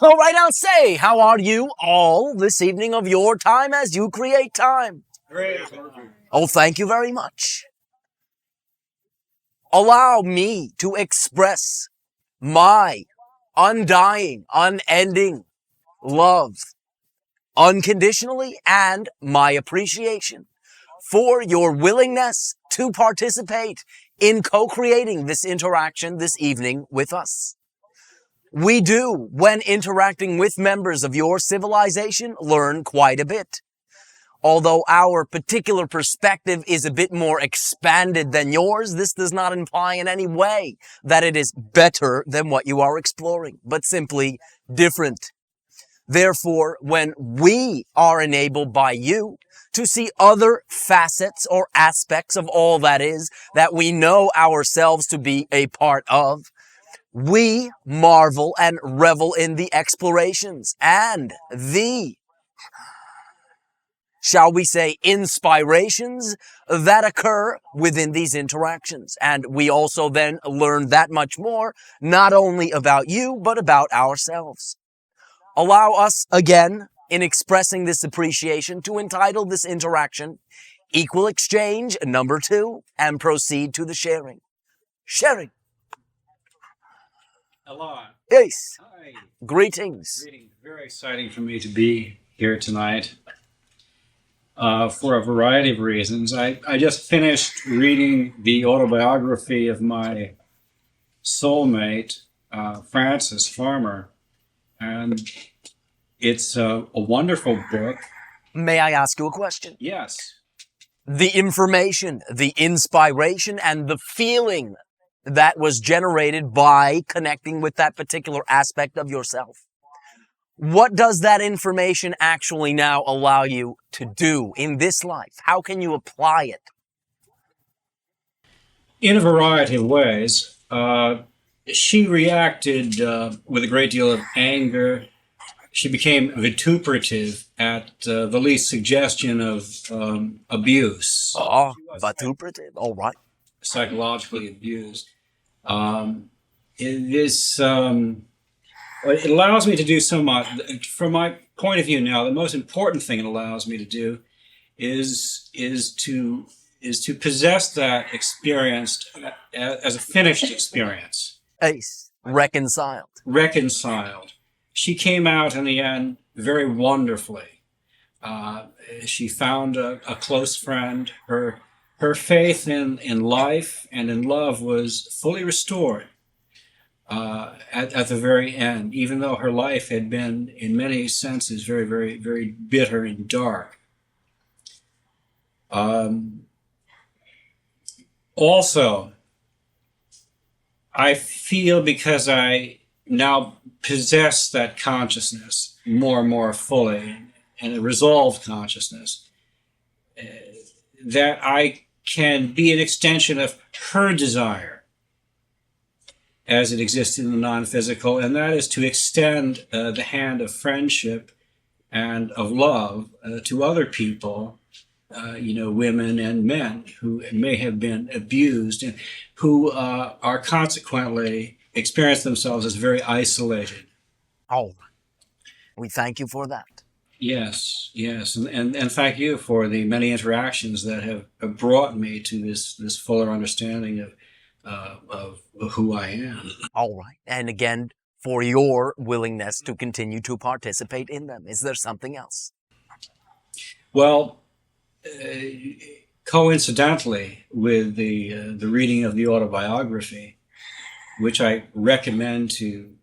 All right, I'll say, how are you all this evening of your time as you create time? Great. Oh, thank you very much. Allow me to express my undying, unending love unconditionally and my appreciation for your willingness to participate in co-creating this interaction this evening with us. We do, when interacting with members of your civilization, learn quite a bit. Although our particular perspective is a bit more expanded than yours, this does not imply in any way that it is better than what you are exploring, but simply different. Therefore, when we are enabled by you to see other facets or aspects of all that is that we know ourselves to be a part of, we marvel and revel in the explorations and the, shall we say, inspirations that occur within these interactions. And we also then learn that much more, not only about you, but about ourselves. Allow us, again, in expressing this appreciation, to entitle this interaction Equal Exchange number 2 and proceed to the sharing. Sharing. Elan. Yes. Hi. Greetings. Greetings. Very exciting for me to be here tonight for a variety of reasons. I just finished reading the autobiography of my soulmate, Francis Farmer, and it's a wonderful book. May I ask you a question? Yes. The information, the inspiration, and the feeling that was generated by connecting with that particular aspect of yourself. What does that information actually now allow you to do in this life? How can you apply it? In a variety of ways. She reacted with a great deal of anger. She became vituperative at the least suggestion of abuse. Oh, vituperative, all right. Psychologically abused. It allows me to do so much. From my point of view now, the most important thing it allows me to do is to possess that experience as a finished experience. Ace, reconciled. Reconciled. She came out in the end very wonderfully. She found a close friend. Her faith in life and in love was fully restored at the very end, even though her life had been, in many senses, very, very, very bitter and dark. Also, I feel, because I now possess that consciousness more and more fully, and a resolved consciousness, that I can be an extension of her desire as it exists in the non-physical, and that is to extend the hand of friendship and of love to other people, women and men who may have been abused and who are consequently experience themselves as very isolated. Oh, we thank you for that. Yes, and thank you for the many interactions that have brought me to this fuller understanding of who I am. All right, and again, for your willingness to continue to participate in them. Is there something else? Well, coincidentally with the reading of the autobiography, which I recommend to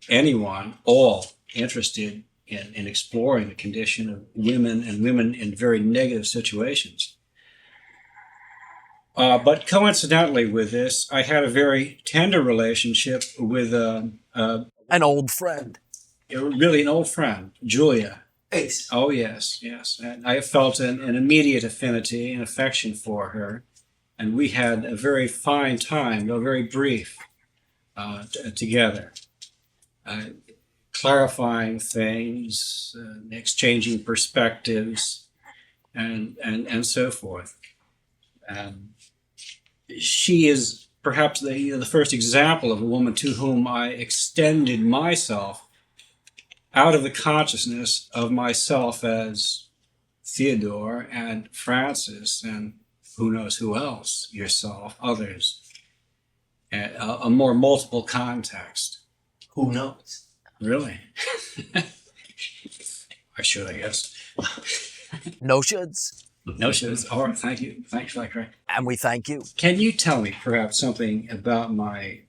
anyone, all interested in exploring the condition of women and women in very negative situations. But coincidentally with this, I had a very tender relationship with an old friend. Really an old friend, Julia. Ace. Oh, yes. And I felt an immediate affinity and affection for her. And we had a very fine time, though very brief, together. Clarifying things, exchanging perspectives, and so forth. She is perhaps the first example of a woman to whom I extended myself out of the consciousness of myself as Theodore and Francis and who knows who else, yourself, others, a more multiple context. Who knows? Really? I should, I guess. No shoulds. No shoulds. All right, thank you. Thanks for that, Craig. And we thank you. Can you tell me perhaps something about my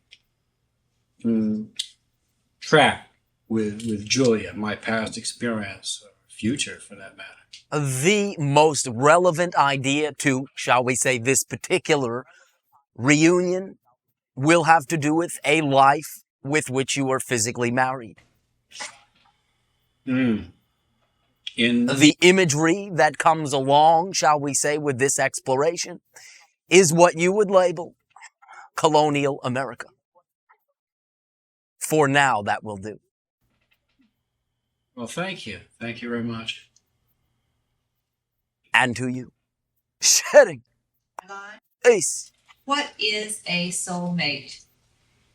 track with Julia, my past experience, or future for that matter? The most relevant idea to, shall we say, this particular reunion will have to do with a life with which you are physically married. In The imagery that comes along, shall we say, with this exploration is what you would label colonial America. For now, that will do. Well, thank you. Thank you very much. And to you. Shedding. Ace. What is a soulmate?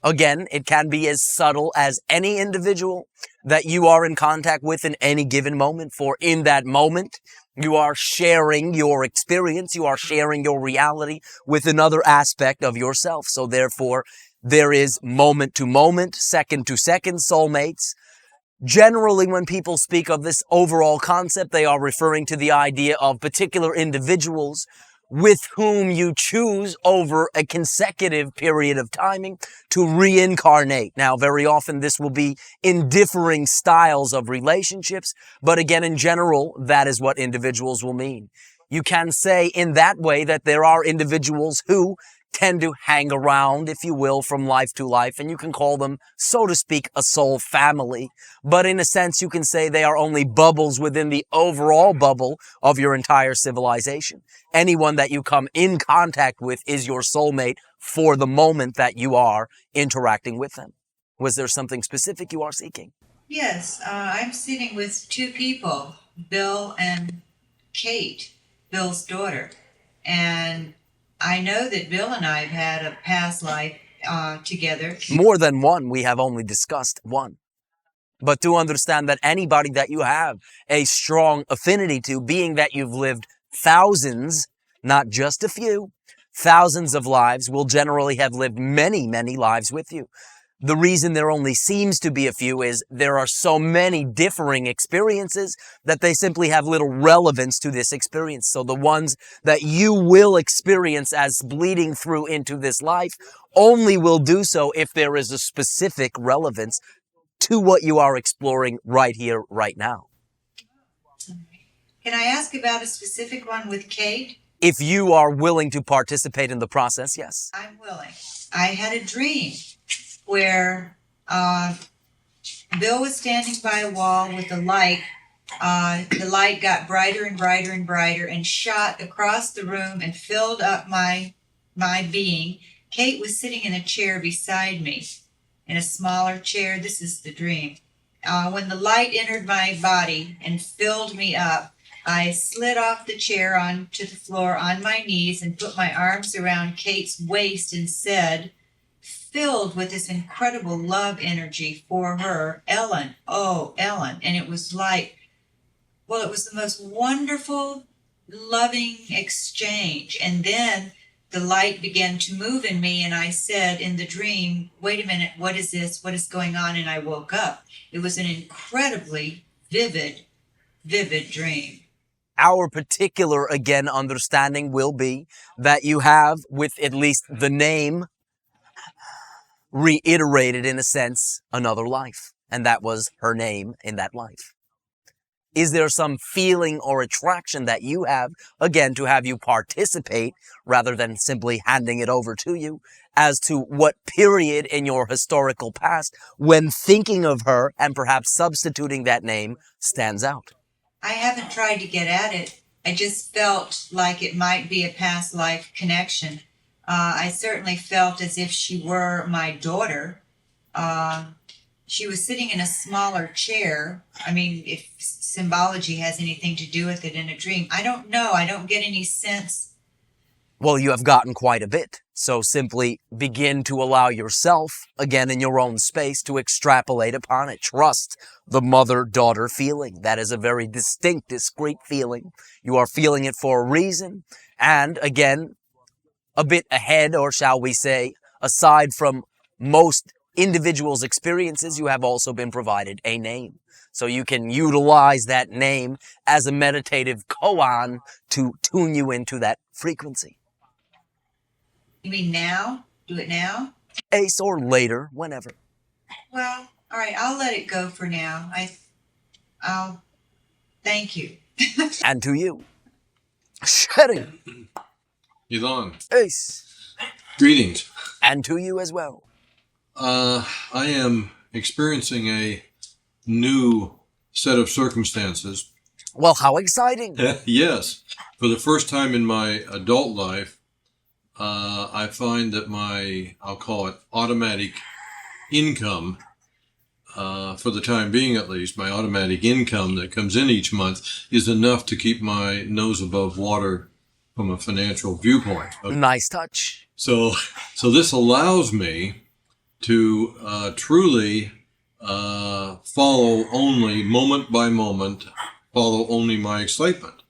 Again, it can be as subtle as any individual that you are in contact with in any given moment. For in that moment, you are sharing your experience, you are sharing your reality with another aspect of yourself. So therefore, there is moment to moment, second to second soulmates. Generally, when people speak of this overall concept, they are referring to the idea of particular individuals with whom you choose over a consecutive period of timing to reincarnate. Now, very often this will be in differing styles of relationships, but again, in general, that is what individuals will mean. You can say in that way that there are individuals who tend to hang around, if you will, from life to life, and you can call them, so to speak, a soul family. But in a sense, you can say they are only bubbles within the overall bubble of your entire civilization. Anyone that you come in contact with is your soulmate for the moment that you are interacting with them. Was there something specific you are seeking? Yes, I'm sitting with two people, Bill and Kate, Bill's daughter. And I know that Bill and I have had a past life together. More than one, we have only discussed one. But to understand that anybody that you have a strong affinity to, being that you've lived thousands, not just a few, thousands of lives, will generally have lived many, many lives with you. The reason there only seems to be a few is there are so many differing experiences that they simply have little relevance to this experience. So the ones that you will experience as bleeding through into this life only will do so if there is a specific relevance to what you are exploring right here, right now. Can I ask about a specific one with Kate? If you are willing to participate in the process, yes. I'm willing. I had a dream where Bill was standing by a wall with a light. The light got brighter and brighter and brighter and shot across the room and filled up my being. Kate was sitting in a chair beside me, in a smaller chair. This is the dream. When the light entered my body and filled me up, I slid off the chair onto the floor on my knees and put my arms around Kate's waist and said, filled with this incredible love energy for her, Elan, oh, Elan. And it was like, well, it was the most wonderful, loving exchange. And then the light began to move in me, and I said in the dream, wait a minute, what is this? What is going on? And I woke up. It was an incredibly vivid dream. Our particular, again, understanding will be that you have, with at least the name, reiterated, in a sense, another life. And that was her name in that life. Is there some feeling or attraction that you have, again, to have you participate rather than simply handing it over to you, as to what period in your historical past, when thinking of her and perhaps substituting that name, stands out? I haven't tried to get at it. I just felt like it might be a past life connection. I certainly felt as if she were my daughter. She was sitting in a smaller chair. I mean, if symbology has anything to do with it in a dream, I don't know. I don't get any sense. Well, you have gotten quite a bit. So simply begin to allow yourself, again in your own space, to extrapolate upon it. Trust the mother-daughter feeling. That is a very distinct, discrete feeling. You are feeling it for a reason. And again, a bit ahead, or shall we say, aside from most individuals' experiences, you have also been provided a name. So you can utilize that name as a meditative koan to tune you into that frequency. You mean now? Do it now? Ace, or later, whenever. Well, all right, I'll let it go for now. I'll thank you. And to you. Sherry. Elan, Ace. greetings. And to you as well. I am experiencing a new set of circumstances. Well, how exciting. Yes. For the first time in my adult life, I find that I'll call it automatic income, for the time being at least, my automatic income that comes in each month is enough to keep my nose above water from a financial viewpoint. Okay. Nice touch. So this allows me to truly follow only moment by moment, follow only my excitement.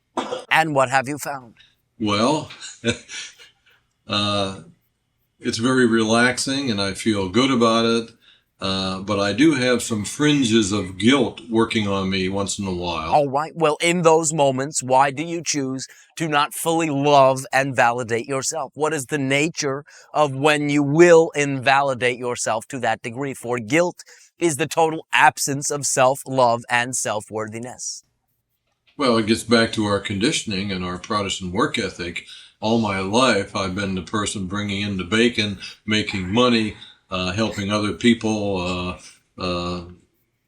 And what have you found? Well, it's very relaxing and I feel good about it. But I do have some fringes of guilt working on me once in a while. All right. Well, in those moments, why do you choose to not fully love and validate yourself? What is the nature of when you will invalidate yourself to that degree? For guilt is the total absence of self-love and self-worthiness. Well, it gets back to our conditioning and our Protestant work ethic. All my life, I've been the person bringing in the bacon, making money, helping other people,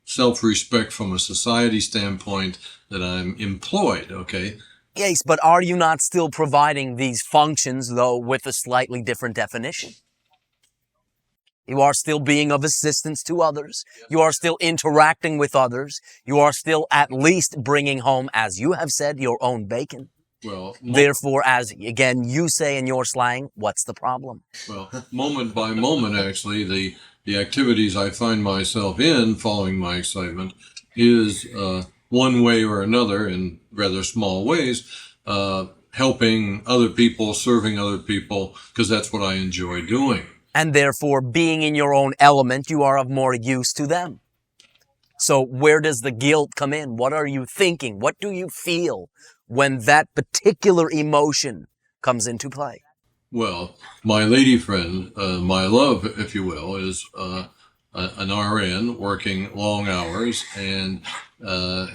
self-respect from a society standpoint, that I'm employed, okay? Yes, but are you not still providing these functions, though, with a slightly different definition? You are still being of assistance to others. You are still interacting with others. You are still at least bringing home, as you have said, your own bacon. Well, Therefore, as again you say in your slang, what's the problem? Well, moment by moment, actually, the activities I find myself in following my excitement is one way or another, in rather small ways, helping other people, serving other people, because that's what I enjoy doing. And therefore, being in your own element, you are of more use to them. So where does the guilt come in? What are you thinking? What do you feel when that particular emotion comes into play? Well, my lady friend, my love, if you will, is an RN working long hours, and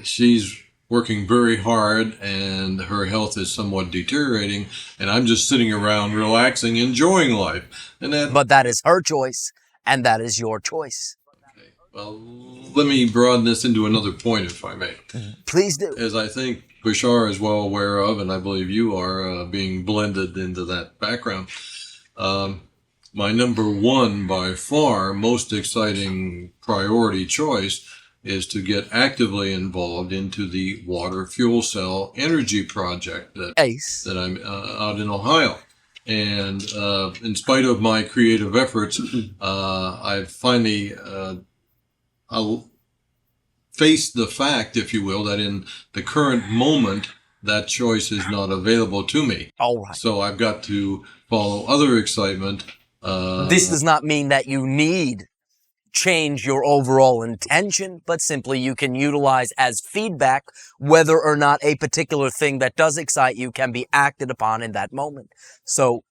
she's working very hard, and her health is somewhat deteriorating, and I'm just sitting around relaxing, enjoying life. But that is her choice, and that is your choice. Okay. Well, let me broaden this into another point, if I may. Please do. As I think Bashar is well aware of, and I believe you are, being blended into that background, my number one, by far, most exciting priority choice is to get actively involved into the water fuel cell energy project that I'm out in Ohio. And in spite of my creative efforts, I've finally faced the fact, if you will, that in the current moment, that choice is not available to me. All right. So I've got to follow other excitement. This does not mean that you need change your overall intention, but simply you can utilize as feedback whether or not a particular thing that does excite you can be acted upon in that moment. So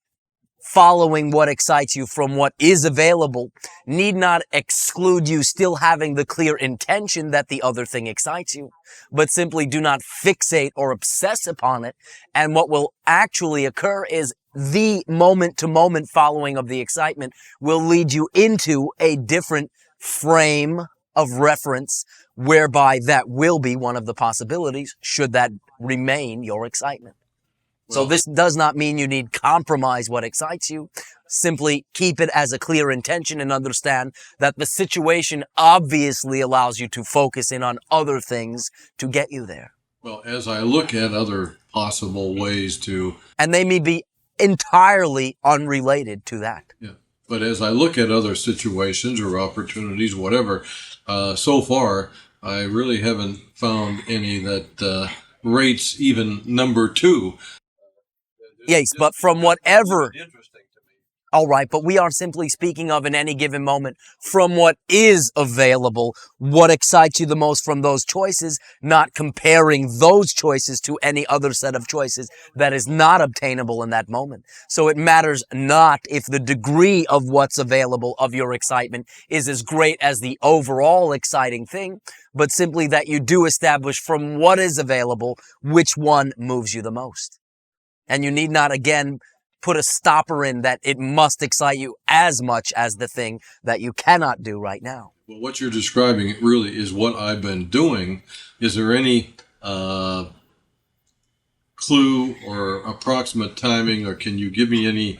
following what excites you from what is available need not exclude you still having the clear intention that the other thing excites you, but simply do not fixate or obsess upon it. And what will actually occur is the moment-to-moment following of the excitement will lead you into a different frame of reference, whereby that will be one of the possibilities, should that remain your excitement. So this does not mean you need compromise what excites you. Simply keep it as a clear intention and understand that the situation obviously allows you to focus in on other things to get you there. Well, as I look at other possible ways to... And they may be entirely unrelated to that. Yeah. But as I look at other situations or opportunities, whatever, so far, I really haven't found any that rates even number 2. Yes, but from whatever, Interesting to me. all right, but we are simply speaking of in any given moment from what is available, what excites you the most from those choices, not comparing those choices to any other set of choices that is not obtainable in that moment. So it matters not if the degree of what's available of your excitement is as great as the overall exciting thing, but simply that you do establish from what is available, which one moves you the most. And you need not, again, put a stopper in that it must excite you as much as the thing that you cannot do right now. Well, what you're describing really is what I've been doing. Is there any clue or approximate timing, or can you give me any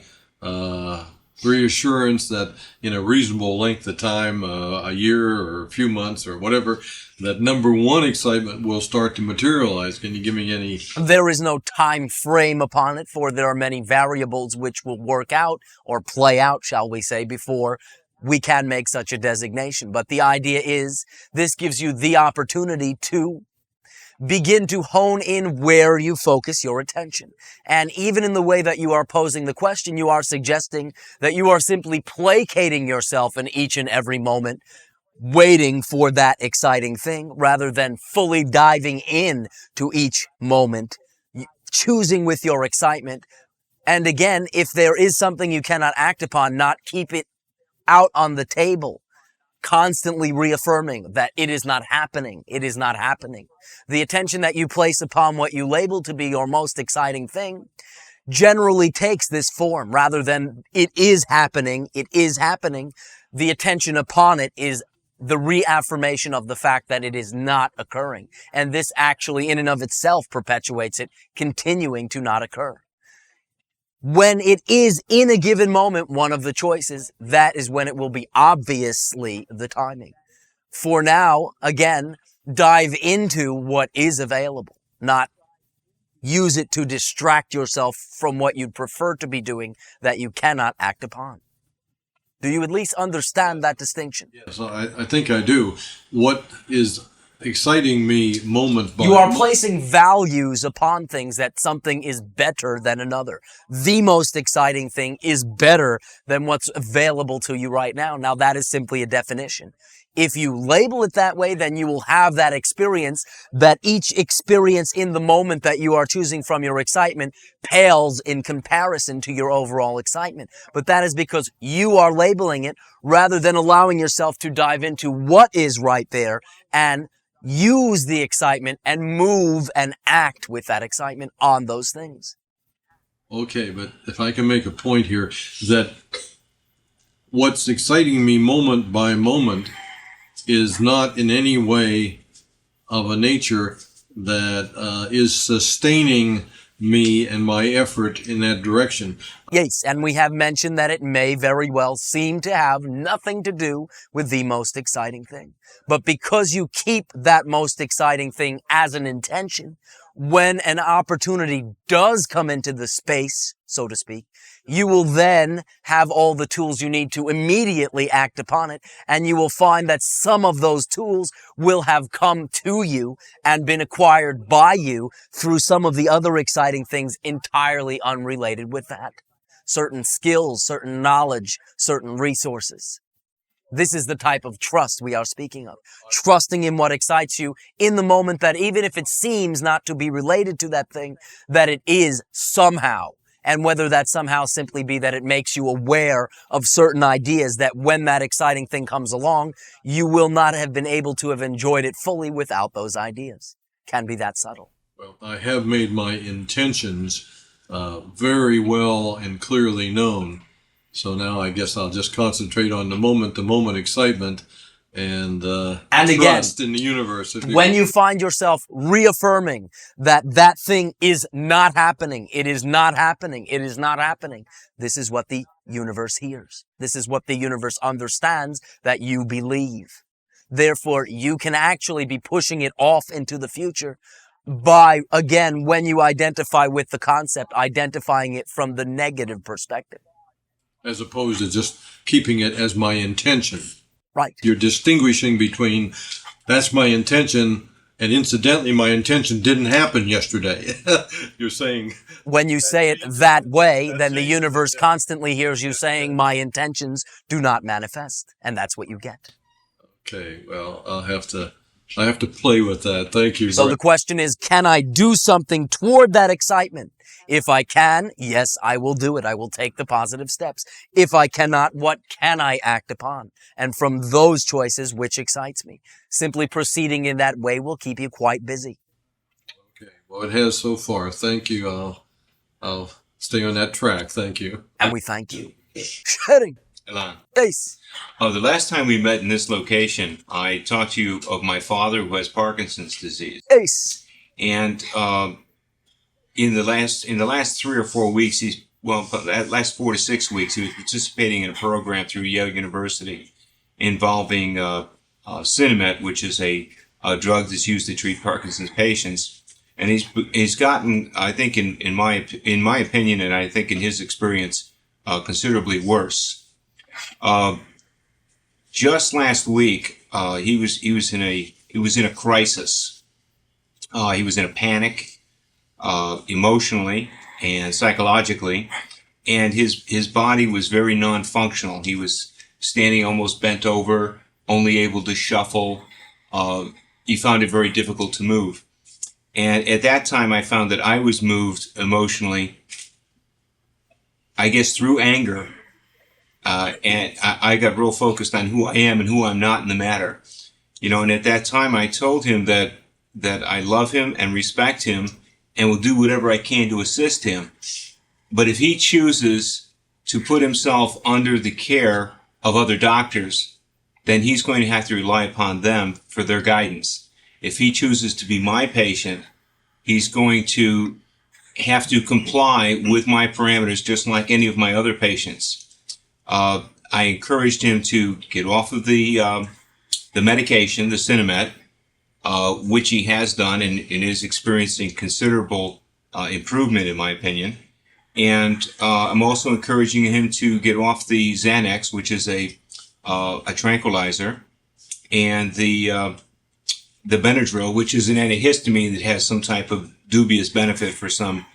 reassurance that in a reasonable length of time, a year or a few months or whatever, that number 1 excitement will start to materialize? Can you give me any? There is no time frame upon it, for there are many variables which will work out or play out, shall we say, before we can make such a designation. But the idea is this gives you the opportunity to begin to hone in where you focus your attention. And even in the way that you are posing the question, you are suggesting that you are simply placating yourself in each and every moment, waiting for that exciting thing, rather than fully diving in to each moment, choosing with your excitement. And again, if there is something you cannot act upon, not keep it out on the table, constantly reaffirming that it is not happening. It is not happening. The attention that you place upon what you label to be your most exciting thing generally takes this form. Rather than it is happening, it is happening. The attention upon it is the reaffirmation of the fact that it is not occurring. And this actually in and of itself perpetuates it continuing to not occur. When it is in a given moment one of the choices, that is when it will be obviously the timing. For now, again, dive into what is available, not use it to distract yourself from what you'd prefer to be doing that you cannot act upon. Do you at least understand that distinction? Yes, I think I do. What is exciting me moment by You are placing values upon things, that something is better than another. The most exciting thing is better than what's available to you right now. Now, that is simply a definition. If you label it that way, then you will have that experience, that each experience in the moment that you are choosing from your excitement pales in comparison to your overall excitement. But that is because you are labeling it rather than allowing yourself to dive into what is right there and use the excitement and move and act with that excitement on those things. Okay, but if I can make a point here, that what's exciting me moment by moment is not in any way of a nature that is sustaining me and my effort in that direction. Yes, and we have mentioned that it may very well seem to have nothing to do with the most exciting thing. But because you keep that most exciting thing as an intention, when an opportunity does come into the space, so to speak, you will then have all the tools you need to immediately act upon it, and you will find that some of those tools will have come to you and been acquired by you through some of the other exciting things entirely unrelated with that. Certain skills, certain knowledge, certain resources. This is the type of trust we are speaking of. Trusting in what excites you in the moment, that even if it seems not to be related to that thing, that it is somehow. And whether that somehow simply be that it makes you aware of certain ideas that when that exciting thing comes along, you will not have been able to have enjoyed it fully without those ideas. Can be that subtle. Well, I have made my intentions very well and clearly known. So now I guess I'll just concentrate on the moment excitement and again, trust in the universe. When you find yourself reaffirming that that thing is not happening, it is not happening, it is not happening, this is what the universe hears. This is what the universe understands that you believe. Therefore, you can actually be pushing it off into the future by, again, when you identify with the concept, identifying it from the negative perspective. As opposed to just keeping it as my intention. Right. You're distinguishing between that's my intention, and incidentally, my intention didn't happen yesterday. You're saying... When you say it that way, then the universe constantly hears you saying, my intentions do not manifest. And that's what you get. Okay, well, I have to play with that. Thank you. So the question is, can I do something toward that excitement? If I can, yes, I will do it. I will take the positive steps. If I cannot, what can I act upon? And from those choices, which excites me? Simply proceeding in that way will keep you quite busy. Okay, well, it has so far. Thank you. I'll stay on that track. Thank you. And we thank you. Sharing. Elan. Yes. The last time we met in this location, I talked to you of my father who has Parkinson's disease. Yes. And in the last 3 or 4 weeks, last 4 to 6 weeks, he was participating in a program through Yale University involving Cinemet, which is a drug that's used to treat Parkinson's patients. And he's gotten, I think, in my opinion, and I think in his experience, considerably worse. Just last week, he was in a crisis. He was in a panic, emotionally and psychologically, and his body was very non-functional. He was standing almost bent over, only able to shuffle. He found it very difficult to move. And at that time, I found that I was moved emotionally, I guess, through anger. And I got real focused on who I am and who I'm not in the matter. And at that time, I told him that I love him and respect him and will do whatever I can to assist him. But if he chooses to put himself under the care of other doctors, then he's going to have to rely upon them for their guidance. If he chooses to be my patient, he's going to have to comply with my parameters just like any of my other patients. I encouraged him to get off of the medication, the Cinemet, which he has done and is experiencing considerable improvement, in my opinion. And I'm also encouraging him to get off the Xanax, which is a tranquilizer, and the Benadryl, which is an antihistamine that has some type of dubious benefit for some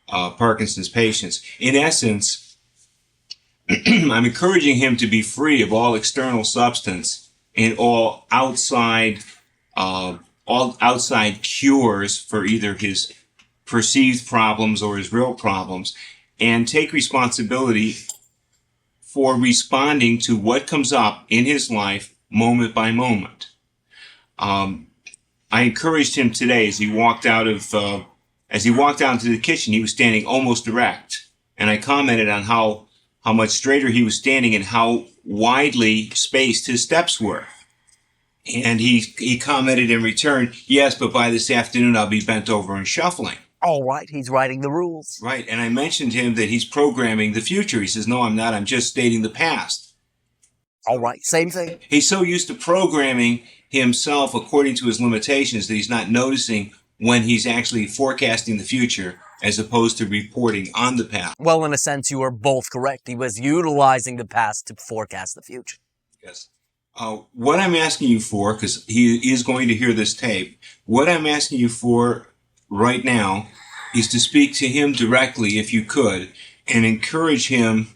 Parkinson's patients. In essence, I'm encouraging him to be free of all external substance and all outside cures for either his perceived problems or his real problems, and take responsibility for responding to what comes up in his life moment by moment. I encouraged him today as he walked out into the kitchen. He was standing almost erect, and I commented on how much straighter he was standing and how widely spaced his steps were. And he commented in return, yes, but by this afternoon I'll be bent over and shuffling. All right, he's writing the rules. Right, and I mentioned to him that he's programming the future. He says, no, I'm not, I'm just stating the past. All right, same thing. He's so used to programming himself according to his limitations that he's not noticing when he's actually forecasting the future as opposed to reporting on the past. Well, in a sense, you are both correct. He was utilizing the past to forecast the future. Yes. What I'm asking you for, because he is going to hear this tape, what I'm asking you for right now is to speak to him directly, if you could, and encourage him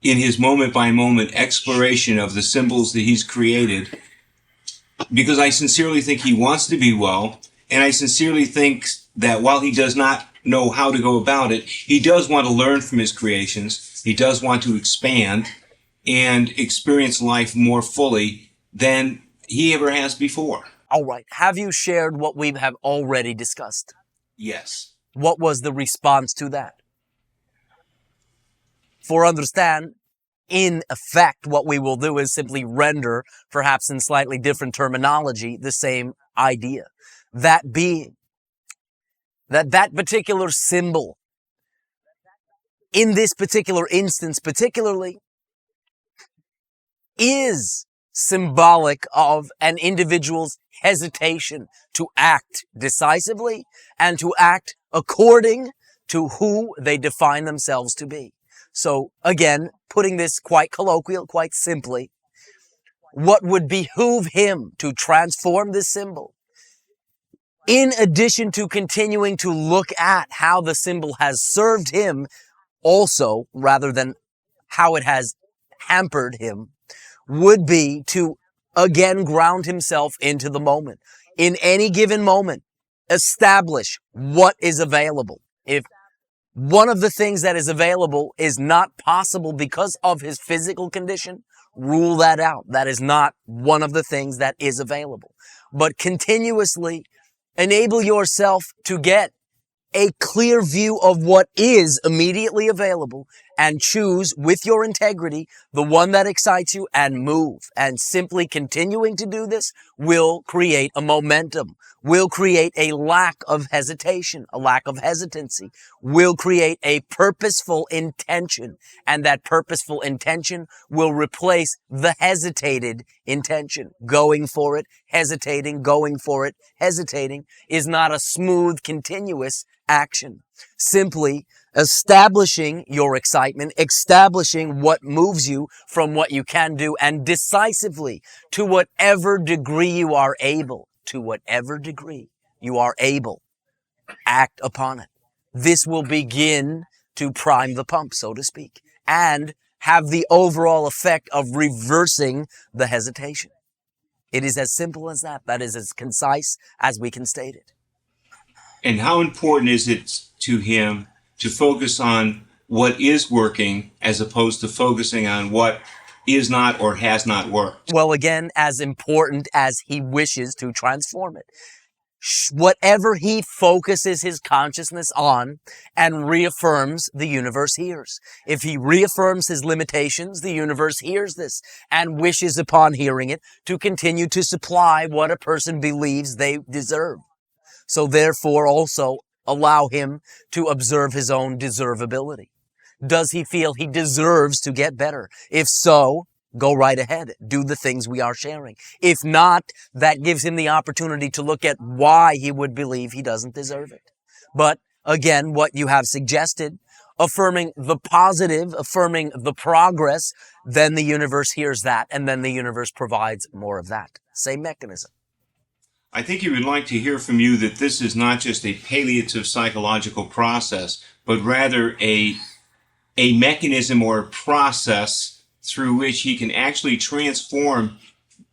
in his moment-by-moment exploration of the symbols that he's created, because I sincerely think he wants to be well, and I sincerely think that while he does not know how to go about it, he does want to learn from his creations. He does want to expand and experience life more fully than he ever has before. All right. Have you shared what we have already discussed? Yes. What was the response to that? For understand, in effect, what we will do is simply render, perhaps in slightly different terminology, the same idea. That being, that particular symbol, in this particular instance particularly, is symbolic of an individual's hesitation to act decisively and to act according to who they define themselves to be. So again, putting this quite colloquial, quite simply, what would behoove him to transform this symbol, in addition to continuing to look at how the symbol has served him also, rather than how it has hampered him, would be to again ground himself into the moment. In any given moment, establish what is available. If one of the things that is available is not possible because of his physical condition, rule that out. That is not one of the things that is available. But continuously enable yourself to get a clear view of what is immediately available and choose with your integrity the one that excites you and move. And simply continuing to do this will create a momentum, will create a lack of hesitation, a lack of hesitancy, will create a purposeful intention. And that purposeful intention will replace the hesitated intention. Going for it, hesitating, going for it, hesitating is not a smooth, continuous action. Simply establishing your excitement, establishing what moves you from what you can do, and decisively, to whatever degree you are able, act upon it. This will begin to prime the pump, so to speak, and have the overall effect of reversing the hesitation. It is as simple as that. That is as concise as we can state it. And how important is it to him to focus on what is working as opposed to focusing on what is not or has not worked? Well, again, as important as he wishes to transform it. Whatever he focuses his consciousness on and reaffirms, the universe hears. If he reaffirms his limitations, the universe hears this and wishes upon hearing it to continue to supply what a person believes they deserve. So therefore also allow him to observe his own deservability. Does he feel he deserves to get better? If so, go right ahead. Do the things we are sharing. If not, that gives him the opportunity to look at why he would believe he doesn't deserve it. But again, what you have suggested, affirming the positive, affirming the progress, then the universe hears that, and then the universe provides more of that. Same mechanism. I think he would like to hear from you that this is not just a palliative psychological process, but rather a mechanism or a process through which he can actually transform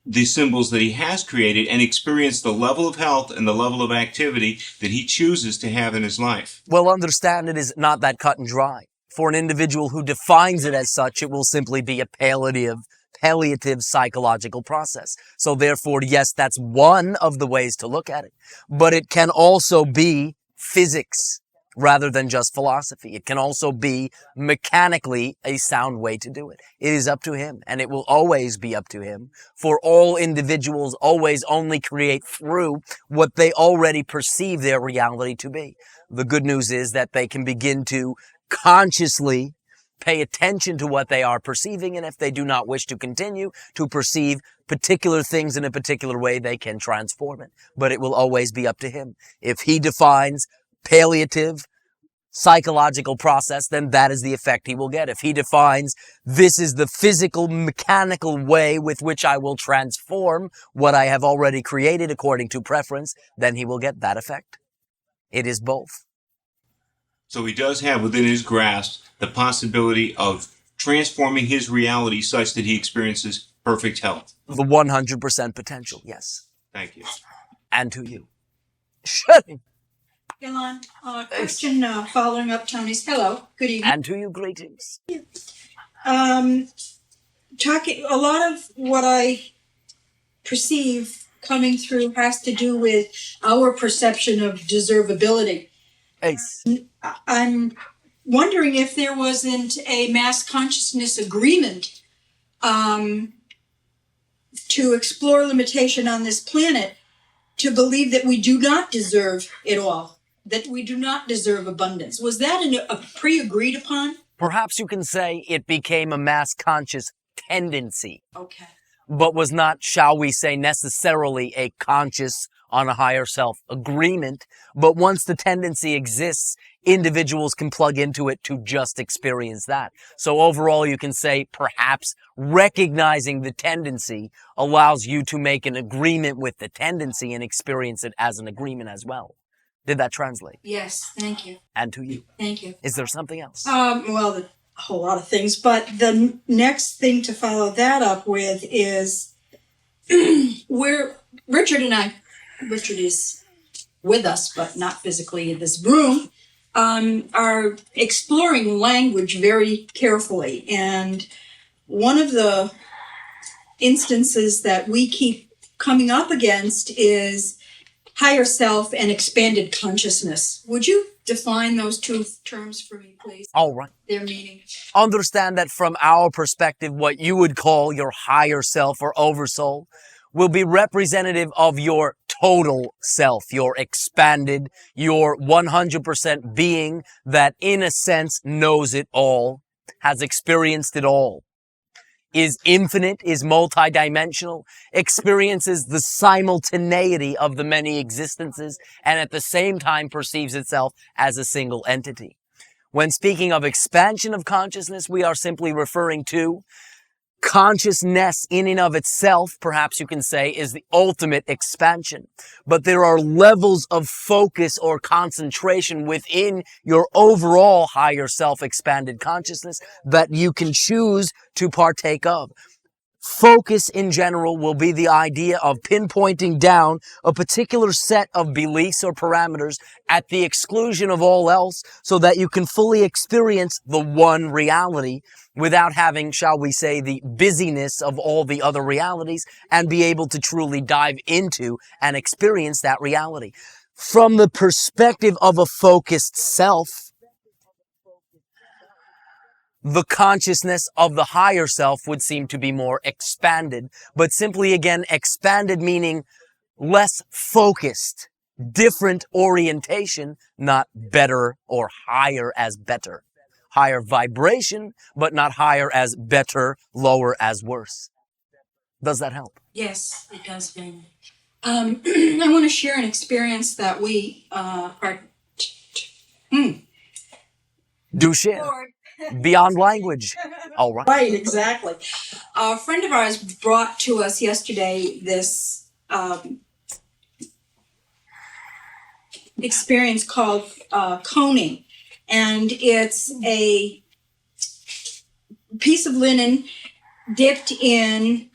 the symbols that he has created and experience the level of health and the level of activity that he chooses to have in his life. Well, understand it is not that cut and dry. For an individual who defines it as such, it will simply be a palliative psychological process. So therefore, yes, that's one of the ways to look at it. But it can also be physics rather than just philosophy. It can also be mechanically a sound way to do it. It is up to him, and it will always be up to him. For all individuals always only create through what they already perceive their reality to be. The good news is that they can begin to consciously pay attention to what they are perceiving, and if they do not wish to continue to perceive particular things in a particular way, they can transform it. But it will always be up to him. If he defines palliative psychological process, then that is the effect he will get. If he defines this is the physical, mechanical way with which I will transform what I have already created according to preference, then he will get that effect. It is both. So he does have within his grasp the possibility of transforming his reality such that he experiences perfect health. The 100% potential, yes. Thank you. And to you. Shutting. Elan, question following up Tony's. Hello, good evening. And to you, greetings. Talking, a lot of what I perceive coming through has to do with our perception of deservability. Ace. I'm wondering if there wasn't a mass consciousness agreement to explore limitation on this planet, to believe that we do not deserve it all, that we do not deserve abundance. Was that a pre-agreed upon? Perhaps you can say it became a mass conscious tendency. Okay. but was not, shall we say, necessarily a conscious on a higher self agreement. But once the tendency exists, individuals can plug into it to just experience that. So overall, you can say perhaps recognizing the tendency allows you to make an agreement with the tendency and experience it as an agreement as well. Did that translate? Yes, thank you. And to you? Thank you. Is there something else? Well, a whole lot of things, but the next thing to follow that up with is where Richard is with us, but not physically in this room, are exploring language very carefully. And one of the instances that we keep coming up against is higher self and expanded consciousness. Would you define those two terms for me, please? All right. Their meaning. Understand that from our perspective, what you would call your higher self or oversoul will be representative of your total self, your expanded, your 100% being that in a sense knows it all, has experienced it all, is infinite, is multidimensional, experiences the simultaneity of the many existences, and at the same time perceives itself as a single entity. When speaking of expansion of consciousness, we are simply referring to consciousness in and of itself, perhaps you can say, is the ultimate expansion. But there are levels of focus or concentration within your overall higher self-expanded consciousness that you can choose to partake of. Focus in general will be the idea of pinpointing down a particular set of beliefs or parameters at the exclusion of all else so that you can fully experience the one reality without having, shall we say, the busyness of all the other realities and be able to truly dive into and experience that reality. From the perspective of a focused self, the consciousness of the higher self would seem to be more expanded, but simply again, expanded meaning less focused, different orientation, not better or higher as better. Higher vibration, but not higher as better, lower as worse. Does that help? Yes, it does, Ben. I want to share an experience that we Do share. Beyond language. All right. Right, exactly. A friend of ours brought to us yesterday this experience called coning. And it's a piece of linen dipped in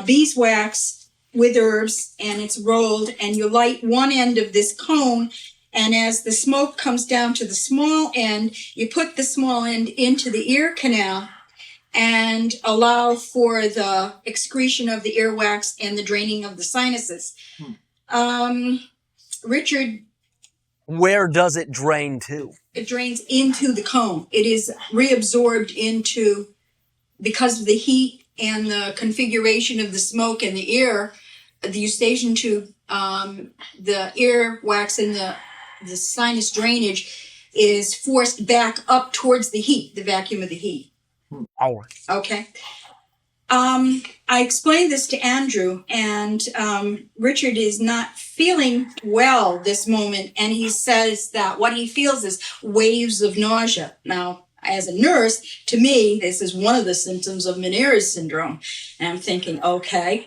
beeswax with herbs, and it's rolled, and you light one end of this cone, and as the smoke comes down to the small end, you put the small end into the ear canal and allow for the excretion of the earwax and the draining of the sinuses. Richard, where does it drain to? it drains into the cone. It is reabsorbed into, because of the heat and the configuration of the smoke in the ear, the eustachian tube, the earwax and the sinus drainage is forced back up towards the heat, the vacuum of the heat. All right. Okay. I explained this to Andrew, and Richard is not feeling well this moment, and he says that what he feels is waves of nausea. Now, as a nurse, to me, this is one of the symptoms of Meniere's syndrome. And I'm thinking, okay,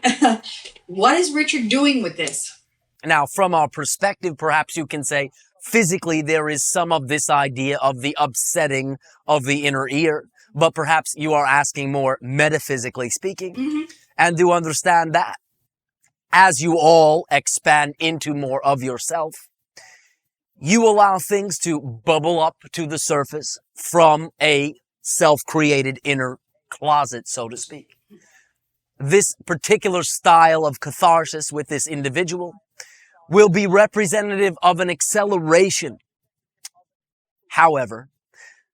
what is Richard doing with this? Now, from our perspective, perhaps you can say, physically, there is some of this idea of the upsetting of the inner ear, but perhaps you are asking more metaphysically speaking, and to understand that as you all expand into more of yourself, you allow things to bubble up to the surface from a self-created inner closet, so to speak. This particular style of catharsis with this individual will be representative of an acceleration. However,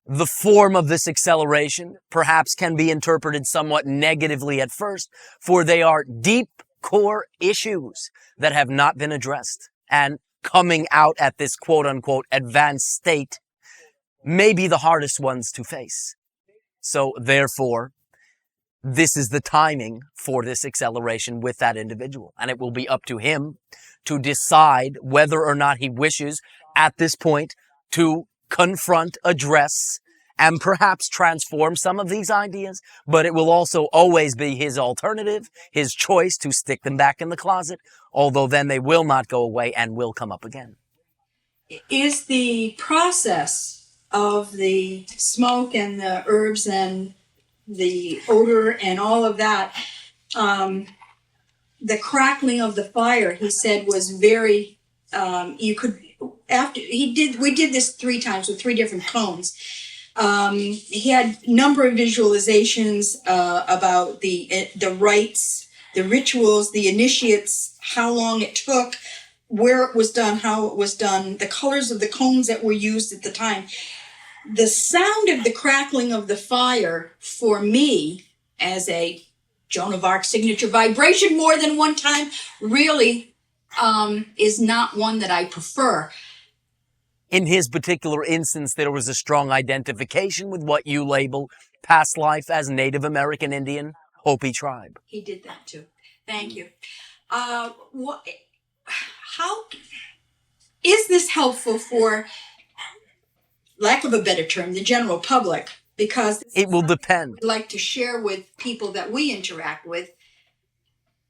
the form of this acceleration perhaps can be interpreted somewhat negatively at first, for they are deep core issues that have not been addressed, and coming out at this quote-unquote advanced state may be the hardest ones to face. So therefore, this is the timing for this acceleration with that individual. And it will be up to him to decide whether or not he wishes at this point to confront, address, and perhaps transform some of these ideas. But it will also always be his alternative, his choice to stick them back in the closet, although then they will not go away and will come up again. Is the process of the smoke and the herbs and the odor and all of that, the crackling of the fire, he said, was very, you could, after we did this 3 times with 3 different cones. He had a number of visualizations about the rites, the rituals, the initiates, how long it took, where it was done, how it was done, the colors of the cones that were used at the time. The sound of the crackling of the fire, for me, as a Joan of Arc signature vibration more than one time, really is not one that I prefer. In his particular instance, there was a strong identification with what you label past life as Native American Indian Hopi tribe. He did that too. Thank you. How is this helpful for, lack of a better term, the general public? Because it will depend. I'd like to share with people that we interact with.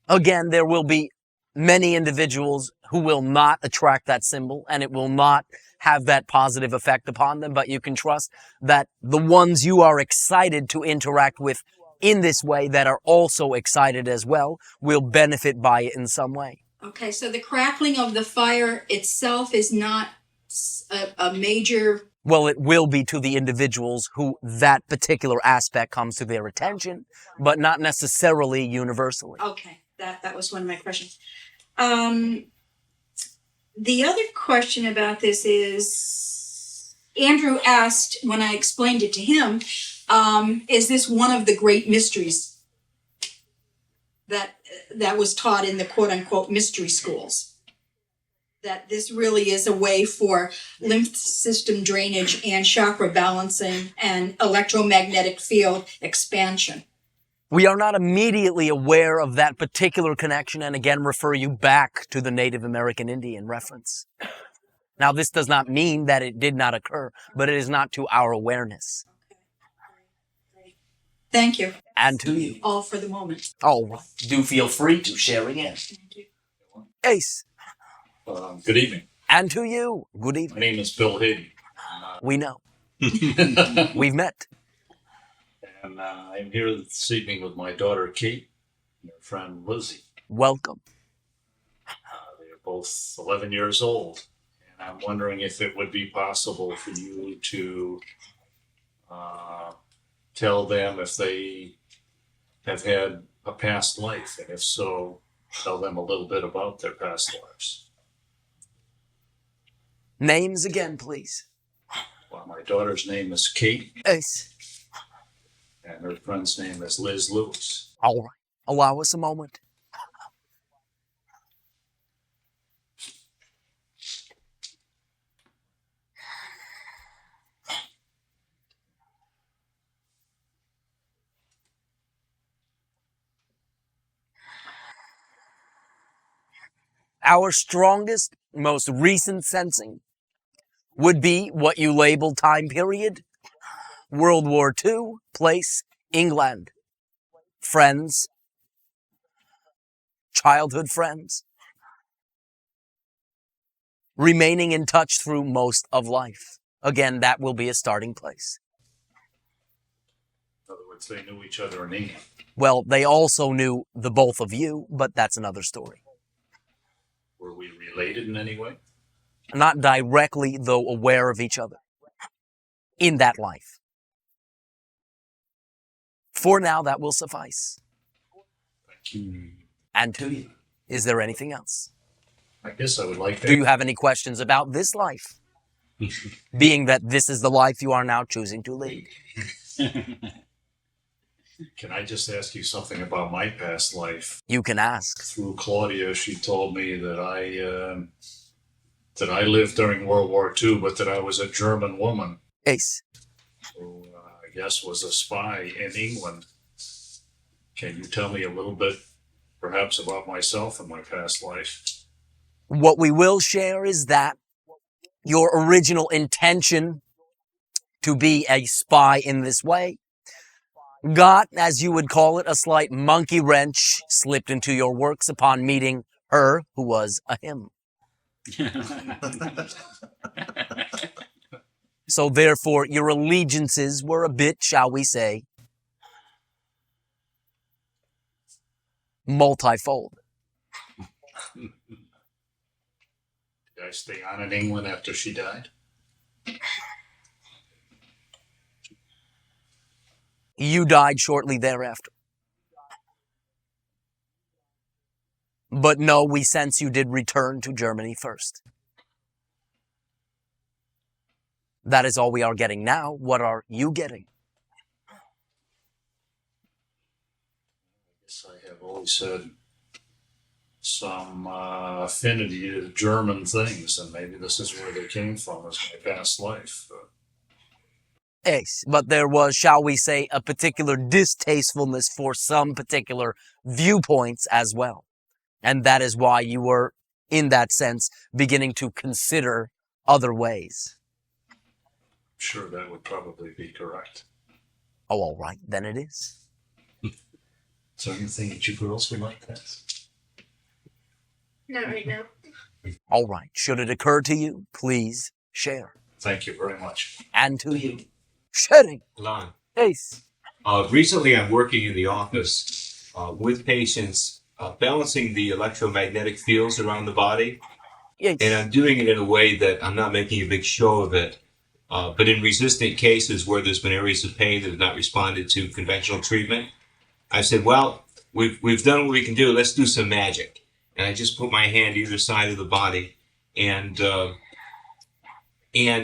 Again, there will be many individuals who will not attract that symbol, and it will not have that positive effect upon them, but you can trust that the ones you are excited to interact with in this way that are also excited as well will benefit by it in some way. Okay, so the crackling of the fire itself is not a major... Well, it will be to the individuals who that particular aspect comes to their attention, but not necessarily universally. Okay, that was one of my questions. The other question about this is, Andrew asked when I explained it to him, is this one of the great mysteries that was taught in the quote-unquote mystery schools? That this really is a way for lymph system drainage and chakra balancing and electromagnetic field expansion. We are not immediately aware of that particular connection, and again refer you back to the Native American Indian reference. Now, this does not mean that it did not occur, but it is not to our awareness. Thank you. And to you. All for the moment. All right. Do feel free to share again. Thank you. Ace. Good evening. And to you. Good My evening. name is Bill Haden. We know. We've met. And I'm here this evening with my daughter Kate and her friend Lizzie. Welcome. They're both 11 years old. And I'm wondering if it would be possible for you to tell them if they have had a past life. And if so, tell them a little bit about their past lives. Names again, please. Well, my daughter's name is Kate, Ace. and her friend's name is Liz Lewis. All right. Allow us a moment. Our strongest, most recent sensing would be what you label time period. World War II, place, England. Friends. Childhood friends. Remaining in touch through most of life. Again, that will be a starting place. In other words, they knew each other in England. Well, they also knew the both of you, but that's another story. Were we related in any way? Not directly, though aware of each other. In that life. For now, that will suffice. Thank you. And to you. Is there anything else? I guess I would like Do to. you have any questions about this life? Being that this is the life you are now choosing to lead. Can I just ask you something about my past life? You can ask. Through Claudia, she told me that I lived during World War II, but that I was a German woman Ace. who I guess was a spy in England. Can you tell me a little bit, perhaps, about myself and my past life? What we will share is that your original intention to be a spy in this way got, as you would call it, a slight monkey wrench slipped into your works upon meeting her who was a him. So therefore, your allegiances were a bit, shall we say, multifold. Did I stay on in England after she died? You died shortly thereafter. But no, we sense you did return to Germany first. That is all we are getting now. What are you getting? I guess I have always had some affinity to German things, and maybe this is where they came from as my past life. Yes, but there was, shall we say, a particular distastefulness for some particular viewpoints as well. And that is why you were, in that sense, beginning to consider other ways. Sure, that would probably be correct. Oh, all right, then it is. So you think that you girls would like that? Not right now. All right, should it occur to you, please share. Thank you very much. And to you. Sharing. Elan, Yes. recently I'm working in the office with patients, balancing the electromagnetic fields around the body. Yes. And I'm doing it in a way that I'm not making a big show of it. But in resistant cases where there's been areas of pain that have not responded to conventional treatment, I said, well, we've done what we can do. Let's do some magic. And I just put my hand either side of the body. And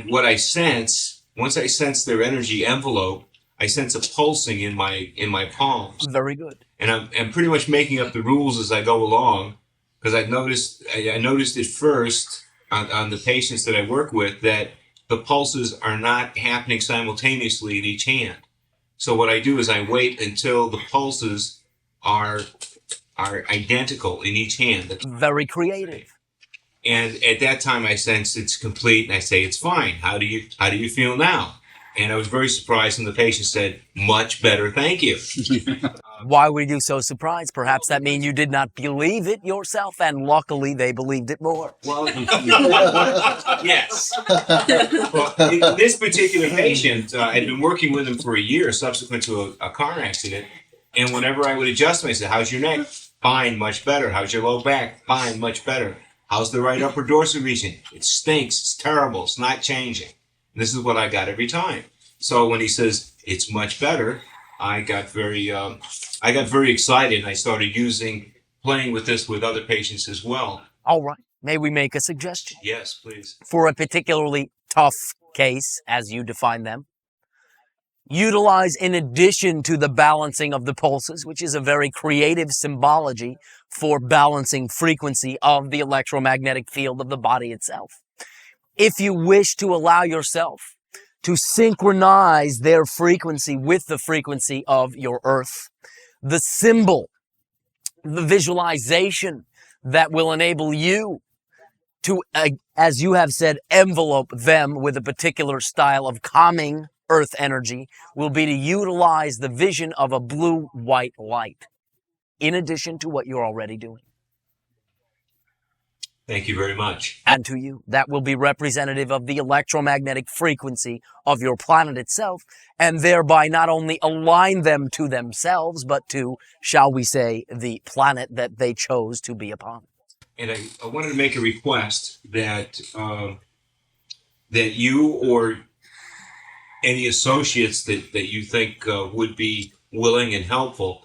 what I sense, once I sense their energy envelope, I sense a pulsing in my palms. Very good. And I'm pretty much making up the rules as I go along, because I noticed it first on the patients that I work with that the pulses are not happening simultaneously in each hand. So what I do is I wait until the pulses are identical in each hand. Very creative. And at that time I sense it's complete and I say, it's fine. How do you feel now? And I was very surprised when the patient said, much better, thank you. Why were you so surprised? Perhaps that means you did not believe it yourself, and luckily they believed it more. Well, yes. Well, in this particular patient, I'd been working with him for a year subsequent to a car accident. And whenever I would adjust him, I said, how's your neck? Fine, much better. How's your low back? Fine, much better. How's the right upper dorsal region? It stinks. It's terrible. It's not changing. And this is what I got every time. So when he says it's much better, I got very excited, and I started playing with this with other patients as well. All right. May we make a suggestion? Yes, please. For a particularly tough case, as you define them, utilize, in addition to the balancing of the pulses, which is a very creative symbology for balancing frequency of the electromagnetic field of the body itself. If you wish to allow yourself to synchronize their frequency with the frequency of your earth, the symbol, the visualization that will enable you to, as you have said, envelope them with a particular style of calming earth energy will be to utilize the vision of a blue-white light, in addition to what you're already doing. Thank you very much. And to you, that will be representative of the electromagnetic frequency of your planet itself, and thereby not only align them to themselves, but to, shall we say, the planet that they chose to be upon. And I wanted to make a request that that you or any associates that you think would be willing and helpful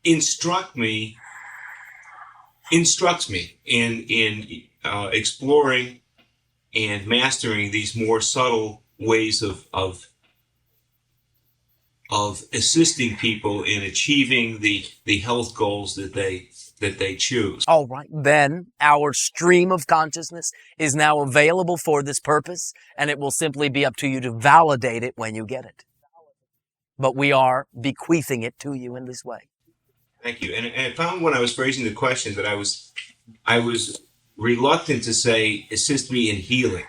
instructs me in exploring and mastering these more subtle ways of assisting people in achieving the health goals that they choose. All right, then our stream of consciousness is now available for this purpose, and it will simply be up to you to validate it when you get it. But we are bequeathing it to you in this way. Thank you. And I found when I was phrasing the question that I was reluctant to say assist me in healing.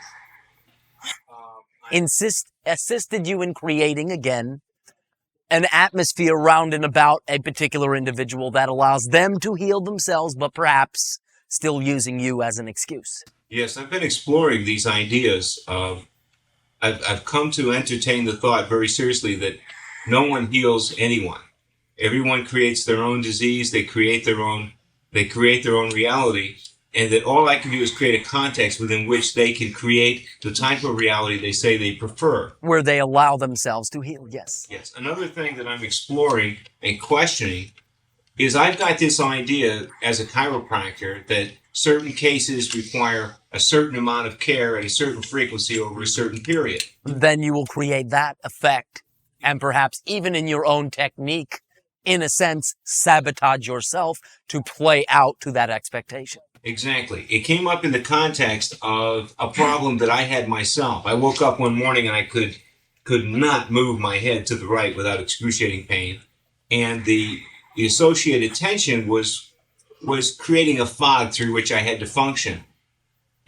Assisted you in creating, again, an atmosphere round and about a particular individual that allows them to heal themselves, but perhaps still using you as an excuse. Yes, I've been exploring these ideas. I've come to entertain the thought very seriously that no one heals anyone. Everyone creates their own disease. They create their own reality, and that all I can do is create a context within which they can create the type of reality they say they prefer. Where they allow themselves to heal, yes. Yes. Another thing that I'm exploring and questioning is I've got this idea as a chiropractor that certain cases require a certain amount of care at a certain frequency over a certain period. Then you will create that effect, and perhaps even in your own technique, in a sense, sabotage yourself to play out to that expectation. Exactly. It came up in the context of a problem that I had myself. I woke up one morning and I could not move my head to the right without excruciating pain. And the associated tension was creating a fog through which I had to function.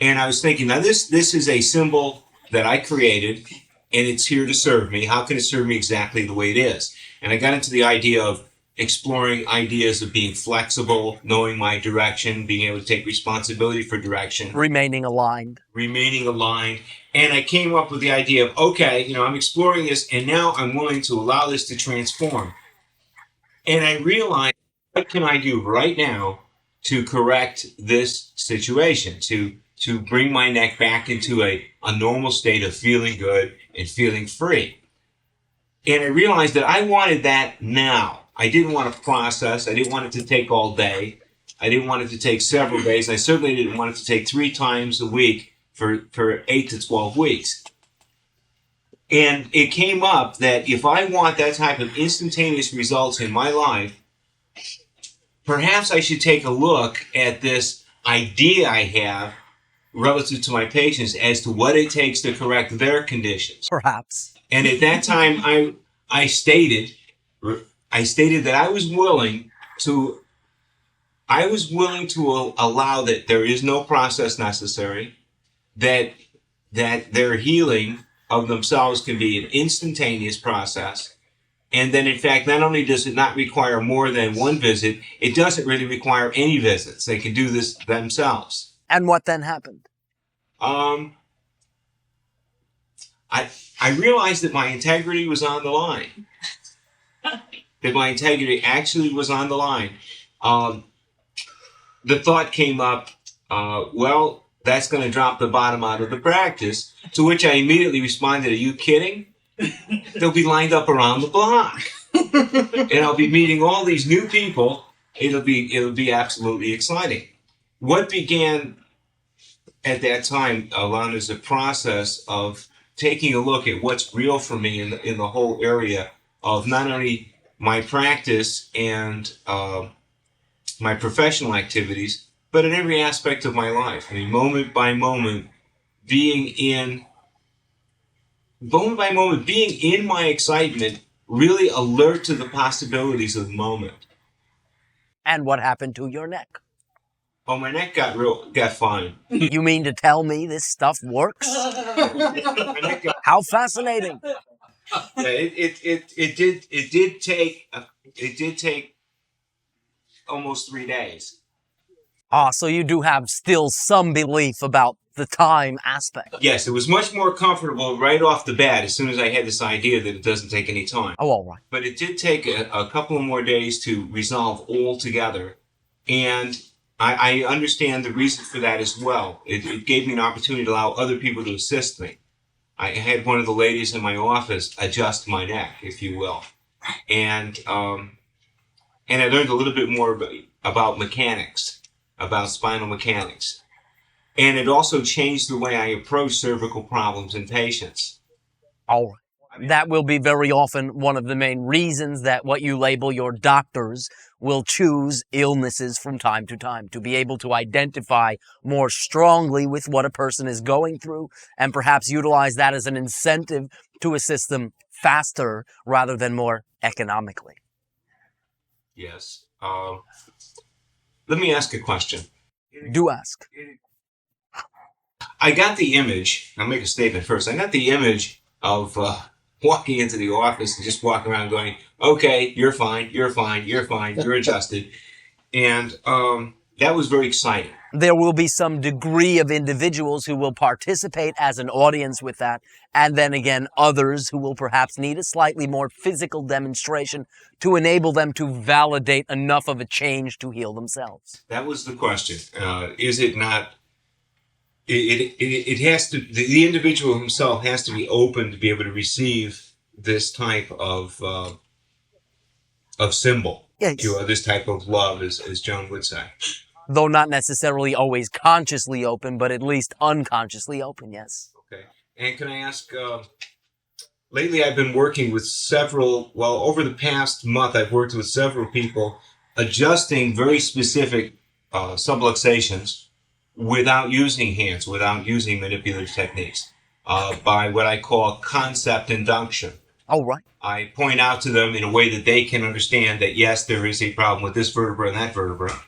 And I was thinking, now this is a symbol that I created, and it's here to serve me. How can it serve me exactly the way it is? And I got into the idea of exploring ideas of being flexible, knowing my direction, being able to take responsibility for direction. Remaining aligned. And I came up with the idea of, okay, I'm exploring this, and now I'm willing to allow this to transform. And I realized, what can I do right now to correct this situation, to bring my neck back into a normal state of feeling good and feeling free? And I realized that I wanted that now. I didn't want to process. I didn't want it to take all day. I didn't want it to take several days. I certainly didn't want it to take 3 times a week for 8 to 12 weeks. And it came up that if I want that type of instantaneous results in my life, perhaps I should take a look at this idea I have relative to my patients as to what it takes to correct their conditions. Perhaps. And at that time, I stated that I was willing to allow that there is no process necessary, that their healing of themselves can be an instantaneous process. And then, in fact, not only does it not require more than one visit, it doesn't really require any visits. They can do this themselves. And what then happened? I realized that my integrity was on the line. That my integrity actually was on the line. The thought came up, well, that's going to drop the bottom out of the practice, to which I immediately responded, are you kidding? They'll be lined up around the block. And I'll be meeting all these new people. It'll be absolutely exciting. What began at that time, Elan, is a process of taking a look at what's real for me in the whole area of not only my practice and my professional activities, but in every aspect of my life. I mean, moment by moment, being in my excitement, really alert to the possibilities of the moment. And what happened to your neck? Oh, my neck got fine. You mean to tell me this stuff works? My neck got, How fascinating. yeah, it did take almost 3 days. So you do have still some belief about the time aspect. Yes, it was much more comfortable right off the bat as soon as I had this idea that it doesn't take any time. Oh, all right. But it did take a couple of more days to resolve altogether. And I understand the reason for that as well. It gave me an opportunity to allow other people to assist me. I had one of the ladies in my office adjust my neck, if you will. And I learned a little bit more about mechanics, about spinal mechanics. And it also changed the way I approach cervical problems in patients. All right. That will be very often one of the main reasons that what you label your doctors will choose illnesses from time, to be able to identify more strongly with what a person is going through and perhaps utilize that as an incentive to assist them faster rather than more economically. Yes. Let me ask a question. Do ask. I got the image. I'll make a statement first. I got the image of walking into the office and just walking around going, okay, you're fine, you're fine, you're fine, you're adjusted. And that was very exciting. There will be some degree of individuals who will participate as an audience with that, and then again, others who will perhaps need a slightly more physical demonstration to enable them to validate enough of a change to heal themselves. That was the question. Is it not? It has to. The individual himself has to be open to be able to receive this type of symbol. Yes. This type of love, as John would say. Though not necessarily always consciously open, but at least unconsciously open, yes. Okay. And can I ask, lately I've been working with over the past month, I've worked with several people adjusting very specific subluxations without using hands, without using manipulative techniques, by what I call concept induction. Oh, right. I point out to them in a way that they can understand that, yes, there is a problem with this vertebra and that vertebra.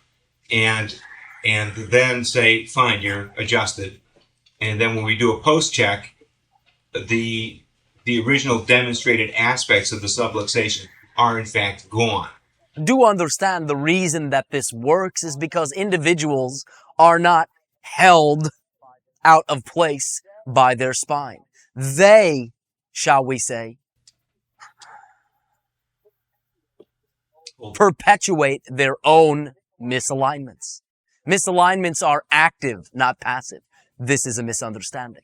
And then say, fine, you're adjusted. And then when we do a post check, the original demonstrated aspects of the subluxation are in fact gone. Do understand the reason that this works is because individuals are not held out of place by their spine. They, shall we say, perpetuate their own misalignments. Misalignments are active, not passive. This is a misunderstanding.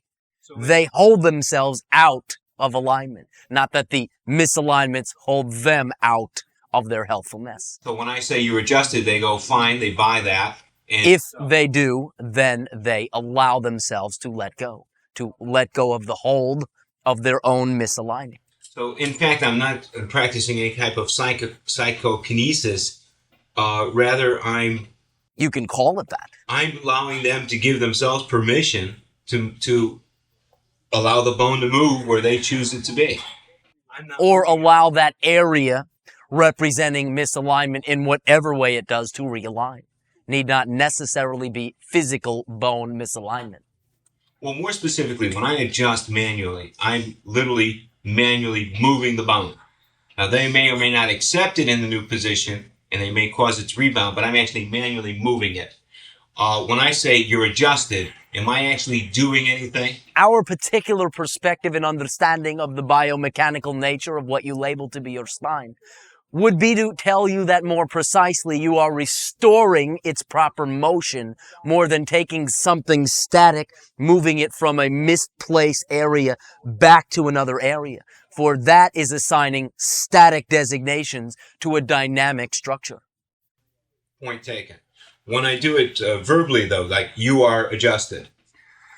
They hold themselves out of alignment, not that the misalignments hold them out of their healthfulness. So when I say you're adjusted, they go, fine, they buy that. And if they do, then they allow themselves to let go of the hold of their own misalignment. So in fact, I'm not practicing any type of psychokinesis. Rather, you can call it that. I'm allowing them to give themselves permission to allow the bone to move where they choose it to be. Or allow that area representing misalignment in whatever way it does to realign. Need not necessarily be physical bone misalignment. Well, more specifically, when I adjust manually, I'm literally manually moving the bone. Now, they may or may not accept it in the new position, and they may cause it to rebound, but I'm actually manually moving it. When I say you're adjusted, am I actually doing anything? Our particular perspective and understanding of the biomechanical nature of what you label to be your spine would be to tell you that more precisely you are restoring its proper motion more than taking something static, moving it from a misplaced area back to another area. For that is assigning static designations to a dynamic structure. Point taken. When I do it verbally, though, like you are adjusted,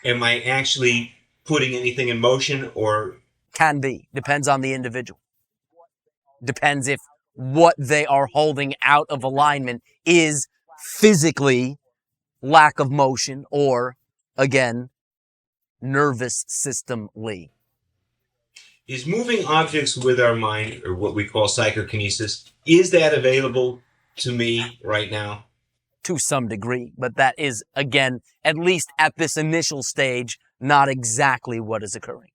am I actually putting anything in motion or? Can be. Depends on the individual. Depends if what they are holding out of alignment is physically lack of motion or, again, nervous systemly. Is moving objects with our mind, or what we call psychokinesis, is that available to me right now? To some degree, but that is, again, at least at this initial stage, not exactly what is occurring.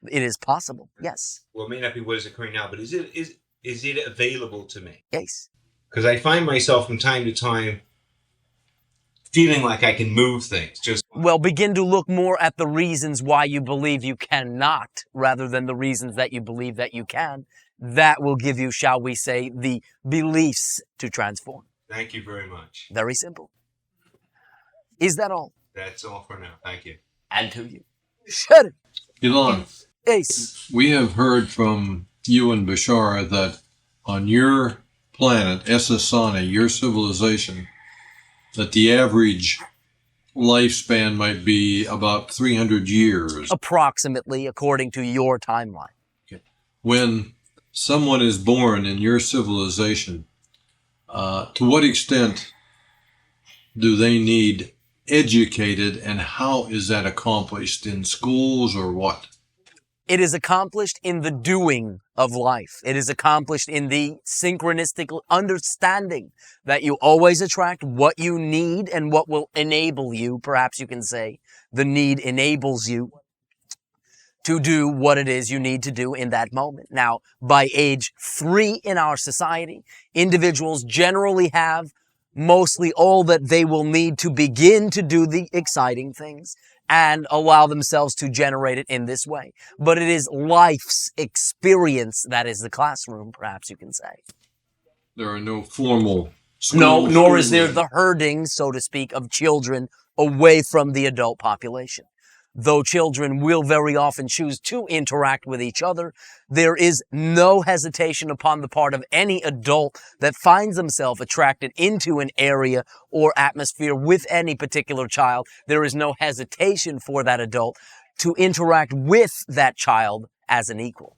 It is possible, yes. Well, it may not be what is occurring now, but is it available to me? Yes. Because I find myself from time to time feeling like I can move things. Well, begin to look more at the reasons why you believe you cannot, rather than the reasons that you believe that you can. That will give you, shall we say, the beliefs to transform. Thank you very much. Very simple. Is that all? That's all for now. Thank you. And to you. Shut it. Elan, Ace. we have heard from you and Bashar that on your planet, Essassani, your civilization, that the average lifespan might be about 300 years. Approximately, according to your timeline. Okay. When someone is born in your civilization, to what extent do they need educated, and how is that accomplished, in schools or what? It is accomplished in the doing of life. It is accomplished in the synchronistic understanding that you always attract what you need and what will enable you. Perhaps you can say the need enables you to do what it is you need to do in that moment. Now, by age 3 in our society, individuals generally have mostly all that they will need to begin to do the exciting things and allow themselves to generate it in this way. But it is life's experience that is the classroom, perhaps you can say. There are no formal No, schools. nor is there the herding, so to speak, of children away from the adult population. Though children will very often choose to interact with each other, there is no hesitation upon the part of any adult that finds themselves attracted into an area or atmosphere with any particular child. There is no hesitation for that adult to interact with that child as an equal.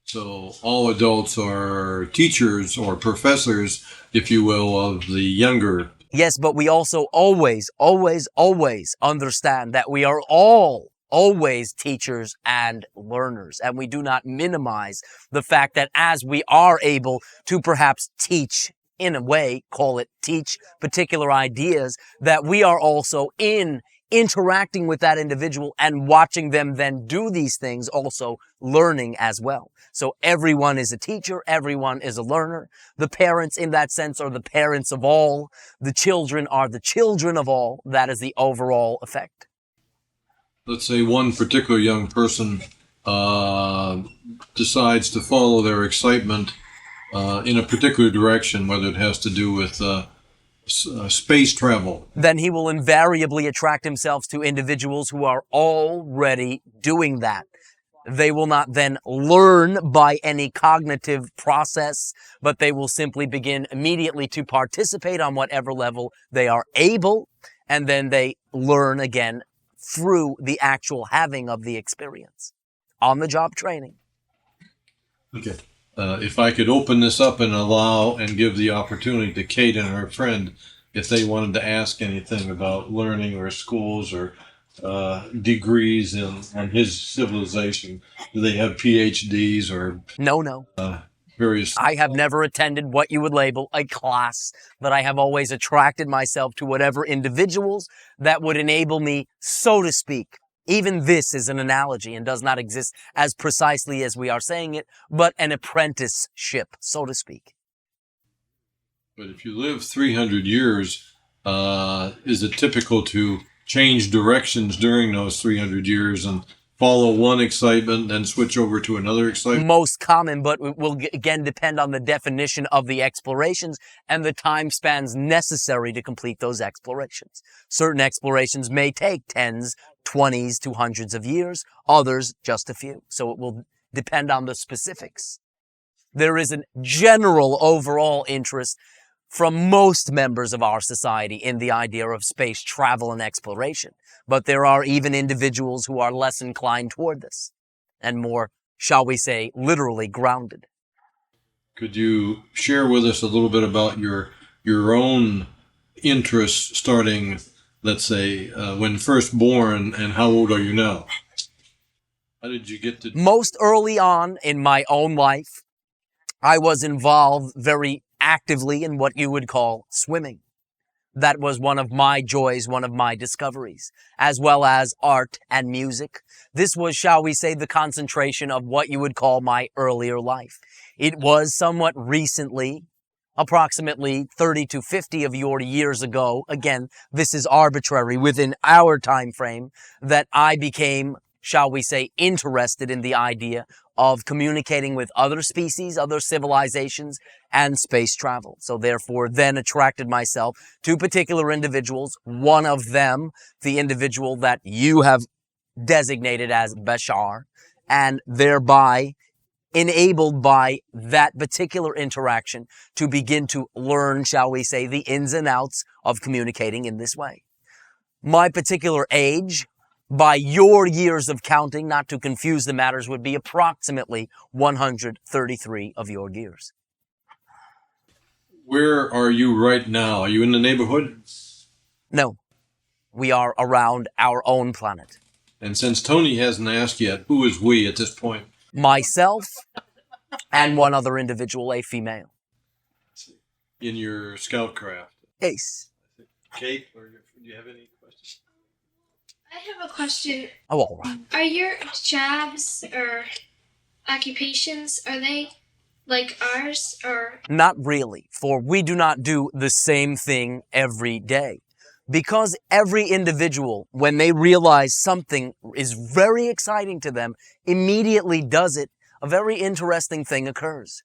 So all adults are teachers or professors, if you will, of the younger. Yes, but we also always understand that we are all always teachers and learners. And we do not minimize the fact that as we are able to perhaps teach, in a way, call it teach particular ideas, that we are also interacting with that individual and watching them then do these things, also learning as well. So everyone is a teacher, everyone is a learner. The parents in that sense are the parents of all. The children are the children of all. That is the overall effect. Let's say one particular young person decides to follow their excitement in a particular direction, whether it has to do with space travel. Then he will invariably attract himself to individuals who are already doing that. They will not then learn by any cognitive process, but they will simply begin immediately to participate on whatever level they are able, and then they learn again through the actual having of the experience. On-the-job training. Okay. If I could open this up and allow and give the opportunity to Kate and her friend, if they wanted to ask anything about learning or schools or degrees in his civilization, do they have PhDs or No. various? I have never attended what you would label a class, but I have always attracted myself to whatever individuals that would enable me, so to speak. Even this is an analogy and does not exist as precisely as we are saying it, but an apprenticeship, so to speak. But if you live 300 years, is it typical to change directions during those 300 years and follow one excitement and switch over to another excitement? Most common, but it will again depend on the definition of the explorations and the time spans necessary to complete those explorations. Certain explorations may take 10s, 20s to hundreds of years, others just a few. So it will depend on the specifics. There is a general overall interest from most members of our society in the idea of space travel and exploration. But there are even individuals who are less inclined toward this and more, shall we say, literally grounded. Could you share with us a little bit about your own interests starting, let's say, when first born, and how old are you now? How did you get to... Most early on in my own life, I was involved very actively in what you would call swimming. That was one of my joys, one of my discoveries, as well as art and music. This was, shall we say, the concentration of what you would call my earlier life. It was somewhat recently, approximately 30 to 50 of your years ago, again, this is arbitrary within our time frame, that I became, shall we say, interested in the idea of communicating with other species, other civilizations, and space travel. So therefore, then attracted myself to particular individuals, one of them, the individual that you have designated as Bashar, and thereby enabled by that particular interaction to begin to learn, shall we say, the ins and outs of communicating in this way. My particular age, by your years of counting, not to confuse the matters, would be approximately 133 of your years. Where are you right now? Are you in the neighborhood? No, we are around our own planet. And since Tony hasn't asked yet, who is we at this point? Myself and one other individual, a female. In your scout craft? Ace. Kate, do you have any questions? I have a question. Oh, all right. Are your jobs or occupations, are they like ours or? Not really, for we do not do the same thing every day. Because every individual, when they realize something is very exciting to them, immediately does it, a very interesting thing occurs.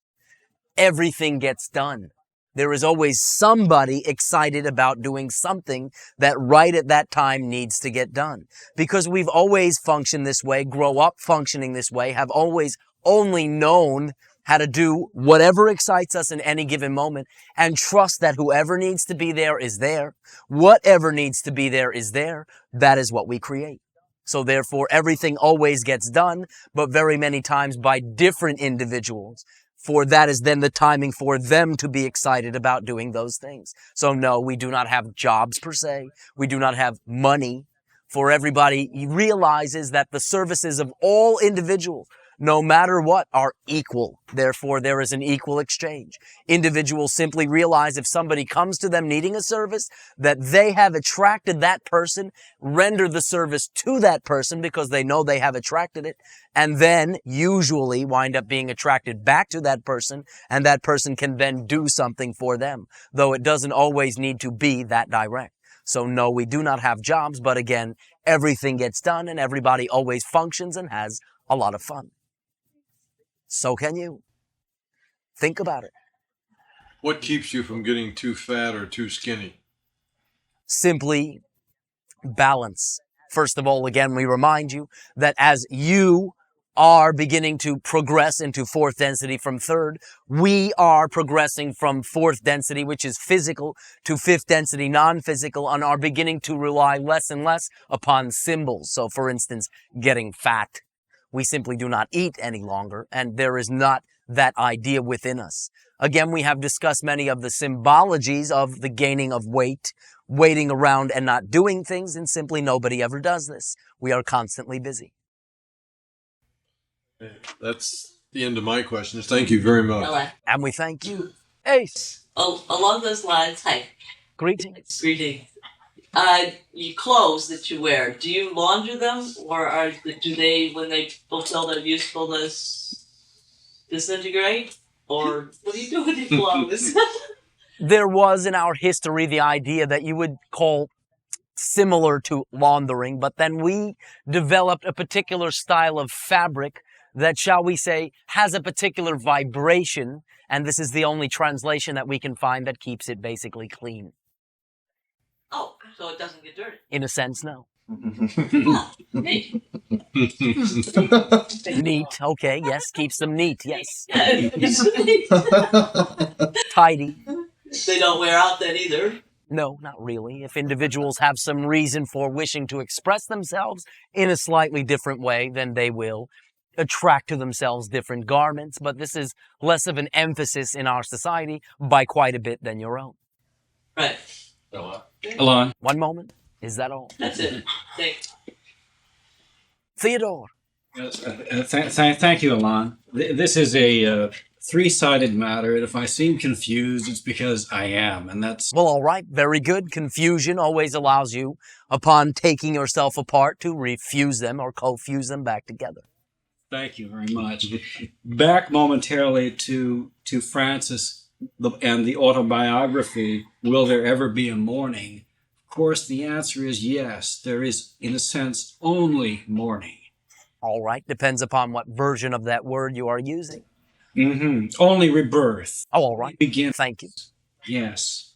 Everything gets done. There is always somebody excited about doing something that right at that time needs to get done. Because we've always functioned this way, grow up functioning this way, have always only known how to do whatever excites us in any given moment and trust that whoever needs to be there is there. Whatever needs to be there is there. That is what we create. So therefore, everything always gets done, but very many times by different individuals. For that is then the timing for them to be excited about doing those things. So no, we do not have jobs per se. We do not have money. For everybody realizes that the services of all individuals, no matter what, are equal. Therefore, there is an equal exchange. Individuals simply realize if somebody comes to them needing a service, that they have attracted that person, render the service to that person because they know they have attracted it, and then usually wind up being attracted back to that person, and that person can then do something for them, though it doesn't always need to be that direct. So no, we do not have jobs, but again, everything gets done and everybody always functions and has a lot of fun. So can you. Think about it. What keeps you from getting too fat or too skinny? Simply balance. First of all, again, we remind you that as you are beginning to progress into fourth density from third, we are progressing from fourth density, which is physical, to fifth density, non-physical, and are beginning to rely less and less upon symbols. So, for instance, getting fat. We simply do not eat any longer, and there is not that idea within us. Again, we have discussed many of the symbologies of the gaining of weight, waiting around and not doing things, and simply nobody ever does this. We are constantly busy. That's the end of my questions. Thank you very much. Hello. And we thank you. Ace. Along those lines, hi. Greetings. Greetings. Your clothes that you wear, do you launder them, or do they, when they fulfill their usefulness, disintegrate? Or what do you do with your clothes? There was in our history the idea that you would call similar to laundering, but then we developed a particular style of fabric that, shall we say, has a particular vibration, and this is the only translation that we can find that keeps it basically clean. Oh, so it doesn't get dirty. In a sense, no. Oh, neat. Neat, okay, yes, keeps them neat, yes. Neat. Tidy. They don't wear out then either. No, not really. If individuals have some reason for wishing to express themselves in a slightly different way, then they will attract to themselves different garments, but this is less of an emphasis in our society by quite a bit than your own. Right. Elan. One moment. Is that all? That's it. Thanks. Theodore. Yes, thank you, Elan. This is a three-sided matter, and if I seem confused, it's because I am, and that's... Well, all right. Very good. Confusion always allows you, upon taking yourself apart, to refuse them or co-fuse them back together. Thank you very much. Back momentarily to Francis and the autobiography, Will There Ever Be a Morning? Of course, the answer is yes. There is, in a sense, only morning. All right. Depends upon what version of that word you are using. Mm-hmm. Only rebirth. Oh, all right. Begin. Thank you. Yes.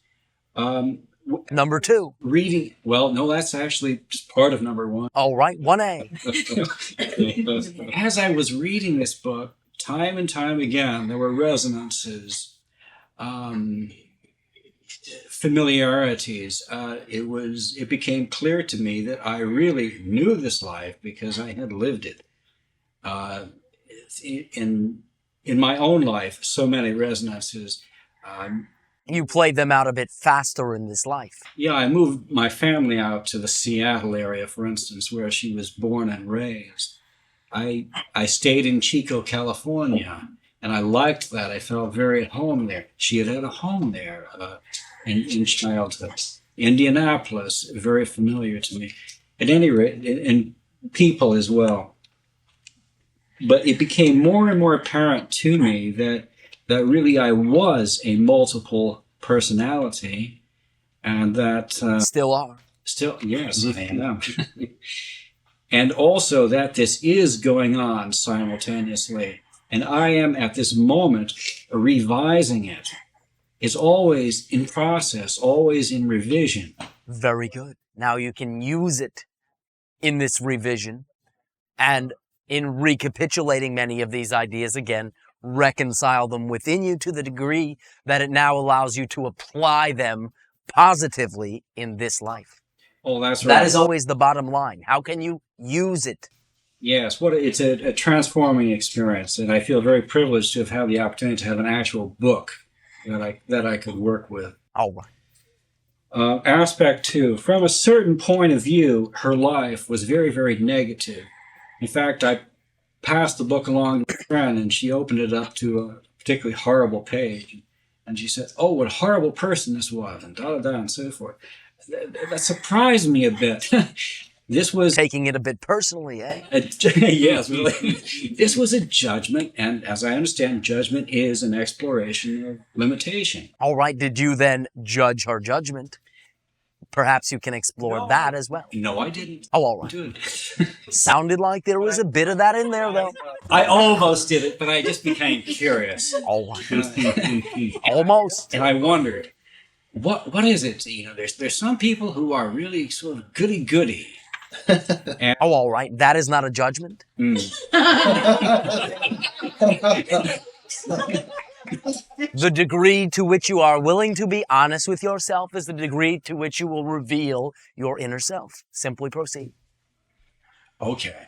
Number two. Reading. Well, no, that's actually just part of number one. All right. 1A. As I was reading this book, time and time again, there were resonances, familiarities. It became clear to me that I really knew this life because I had lived it. In my own life, so many resonances. You played them out a bit faster in this life. Yeah, I moved my family out to the Seattle area, for instance, where she was born and raised. I stayed in Chico, California, and I liked that. I felt very at home there. She had a home there in childhood. Indianapolis, very familiar to me. At any rate, and people as well. But it became more and more apparent to me that really I was a multiple personality, and that Still are. still, yes, I am. And also that this is going on simultaneously, and I am at this moment revising it. It's always in process, always in revision. Very good. Now you can use it in this revision and in recapitulating many of these ideas again, reconcile them within you to the degree that it now allows you to apply them positively in this life. Oh, that's right. That is always the bottom line. How can you use it? Yes, it's a transforming experience, and I feel very privileged to have had the opportunity to have an actual book that I could work with. All right. Aspect 2, from a certain point of view, her life was very, very negative. In fact, I passed the book along to a friend, and she opened it up to a particularly horrible page, and she said, "Oh, what a horrible person this was," and da-da-da, and so forth. That surprised me a bit. This was Taking it a bit personally, eh? yes, really. This was a judgment, and as I understand, judgment is an exploration of limitation. All right. Did you then judge her judgment? Perhaps you can explore that as well. No, I didn't. Oh, all right. Do it. Sounded like there was a bit of that in there, though. I almost did it, but I just became curious. All right. Almost. And I wondered, what is it? There's some people who are really sort of goody-goody. Oh, all right. That is not a judgment. The degree to which you are willing to be honest with yourself is the degree to which you will reveal your inner self. Simply proceed. Okay.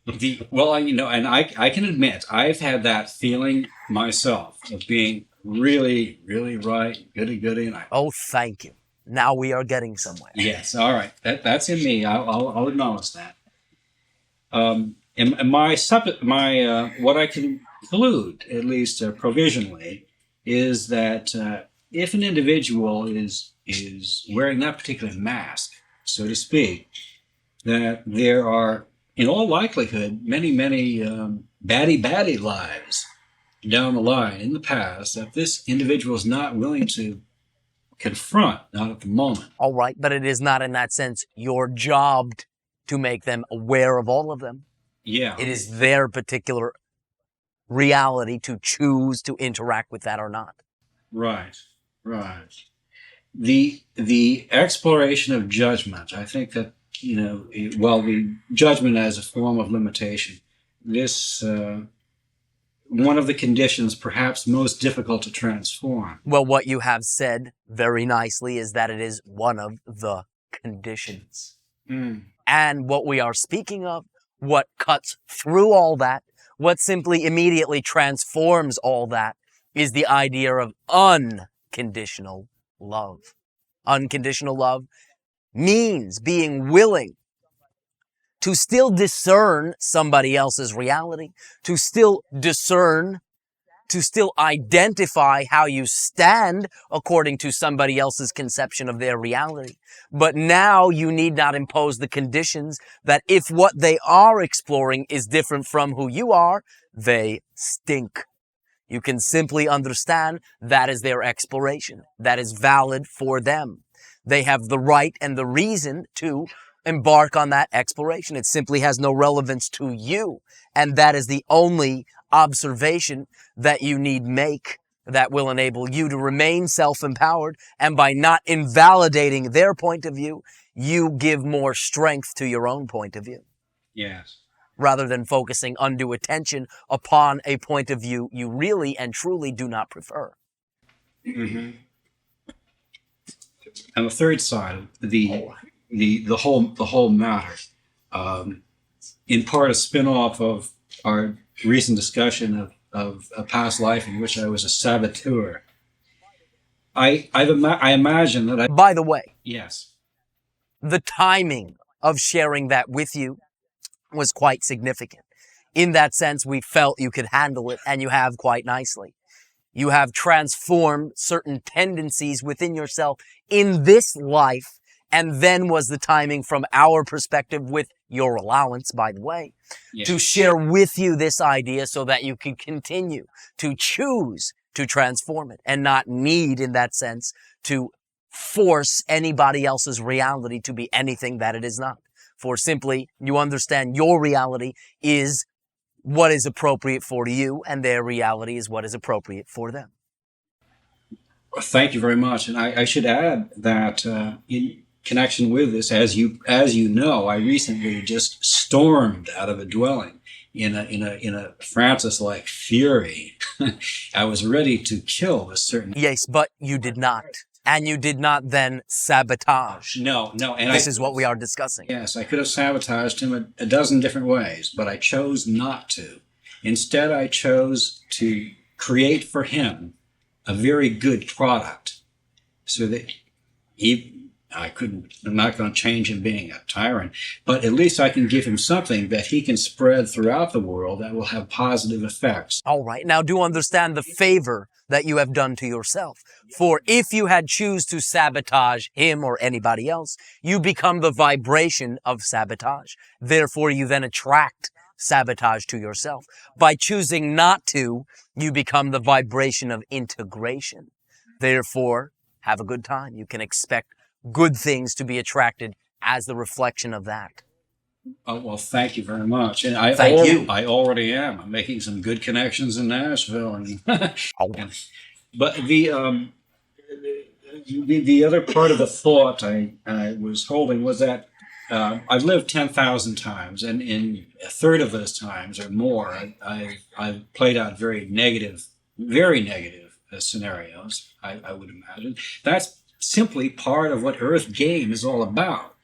I can admit, I've had that feeling myself of being really, really right, goody-goody, and Oh, thank you. Now we are getting somewhere. yes, all right, that's in me. I'll acknowledge that. And what I can conclude, at least provisionally, is that if an individual is wearing that particular mask, so to speak, that there are, in all likelihood, many baddie lives down the line in the past that this individual is not willing to confront, not at the moment. All right, but it is not in that sense your job to make them aware of all of them. Yeah. It is their particular reality to choose to interact with that or not. Right. The exploration of judgment, I think that, the judgment as a form of limitation, this, one of the conditions perhaps most difficult to transform. Well, what you have said very nicely is that it is one of the conditions. And what we are speaking of, what cuts through all that, what simply immediately transforms all that, is the idea of unconditional love. Unconditional love means being willing to still discern somebody else's reality, to still discern, to still identify how you stand according to somebody else's conception of their reality. But now you need not impose the conditions that if what they are exploring is different from who you are, they stink. You can simply understand that is their exploration. That is valid for them. They have the right and the reason to embark on that exploration. It simply has no relevance to you. And that is the only observation that you need make that will enable you to remain self-empowered. And by not invalidating their point of view, you give more strength to your own point of view. Yes. Rather than focusing undue attention upon a point of view you really and truly do not prefer. Mm-hmm. And the third side, the whole matter, in part a spin-off of our recent discussion of a past life in which I was a saboteur. I imagine that By the way, yes. the timing of sharing that with you was quite significant. In that sense, we felt you could handle it, and you have quite nicely. You have transformed certain tendencies within yourself in this life, and then was the timing from our perspective, with your allowance, by the way, Yes. to share with you this idea so that you can continue to choose to transform it and not need, in that sense, to force anybody else's reality to be anything that it is not. For simply, you understand your reality is what is appropriate for you, and their reality is what is appropriate for them. Thank you very much. And I should add that in connection with this, as you know, I recently just stormed out of a dwelling in a Francis-like fury. I was ready to kill a certain. Yes, but you did not. And you did not then sabotage. No, and This is what we are discussing. Yes, I could have sabotaged him a dozen different ways, but I chose not to. Instead, I chose to create for him a very good product, so that I'm not going to change him being a tyrant, but at least I can give him something that he can spread throughout the world that will have positive effects. All right. Now, do understand the favor that you have done to yourself. For if you had choose to sabotage him or anybody else, you become the vibration of sabotage. Therefore, you then attract sabotage to yourself. By choosing not to, you become the vibration of integration. Therefore, have a good time. You can expect good things to be attracted as the reflection of that. Oh, well, thank you very much. And I already am. I'm making some good connections in Nashville. And but the other part of the thought I was holding was that I've lived 10,000 times, and in a third of those times or more, I've played out very negative scenarios, I would imagine. That's simply part of what Earth Game is all about.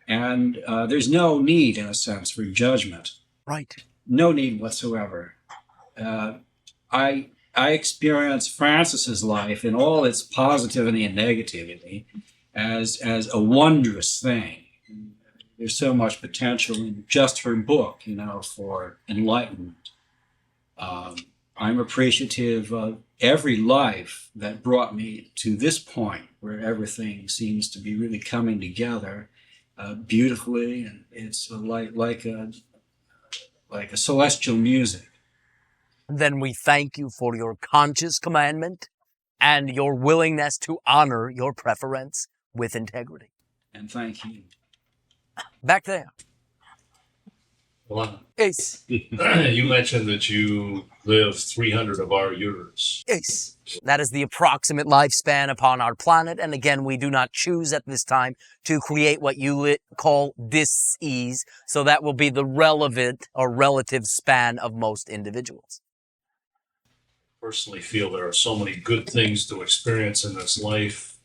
And there's no need, in a sense, for judgment. Right. No need whatsoever. I experience Francis's life in all its positivity and negativity as a wondrous thing. There's so much potential in just her book, for enlightenment. I'm appreciative of every life that brought me to this point where everything seems to be really coming together beautifully, and it's like a celestial music. Then we thank you for your conscious commandment and your willingness to honor your preference with integrity. And thank you. Back there. Well, Yes. you mentioned that you live 300 of our years. Yes. That is the approximate lifespan upon our planet. And again, we do not choose at this time to create what you call dis-ease. So that will be the relevant or relative span of most individuals. Personally feel there are so many good things to experience in this life.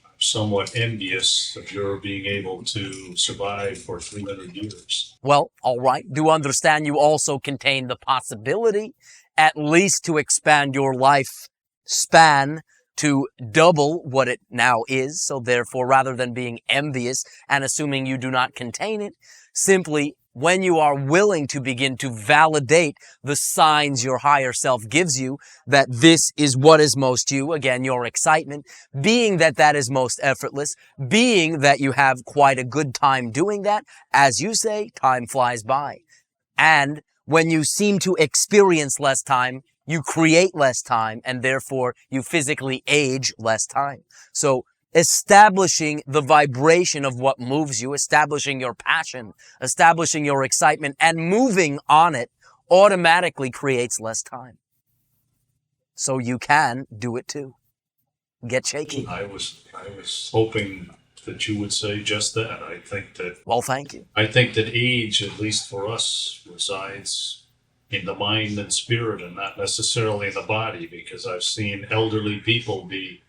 I'm somewhat envious of your being able to survive for 300 years. Well, all right. Do understand you also contain the possibility at least to expand your life span to double what it now is. So therefore, rather than being envious and assuming you do not contain it, simply when you are willing to begin to validate the signs your higher self gives you that this is what is most you, again, your excitement, being that is most effortless, being that you have quite a good time doing that, as you say, time flies by. And when you seem to experience less time, you create less time, and therefore you physically age less time. So establishing the vibration of what moves you, establishing your passion, establishing your excitement, and moving on it automatically creates less time. So you can do it too. Get shaky. I was hoping that you would say just that. Well, thank you. I think that age, at least for us, resides in the mind and spirit and not necessarily in the body, because I've seen elderly people be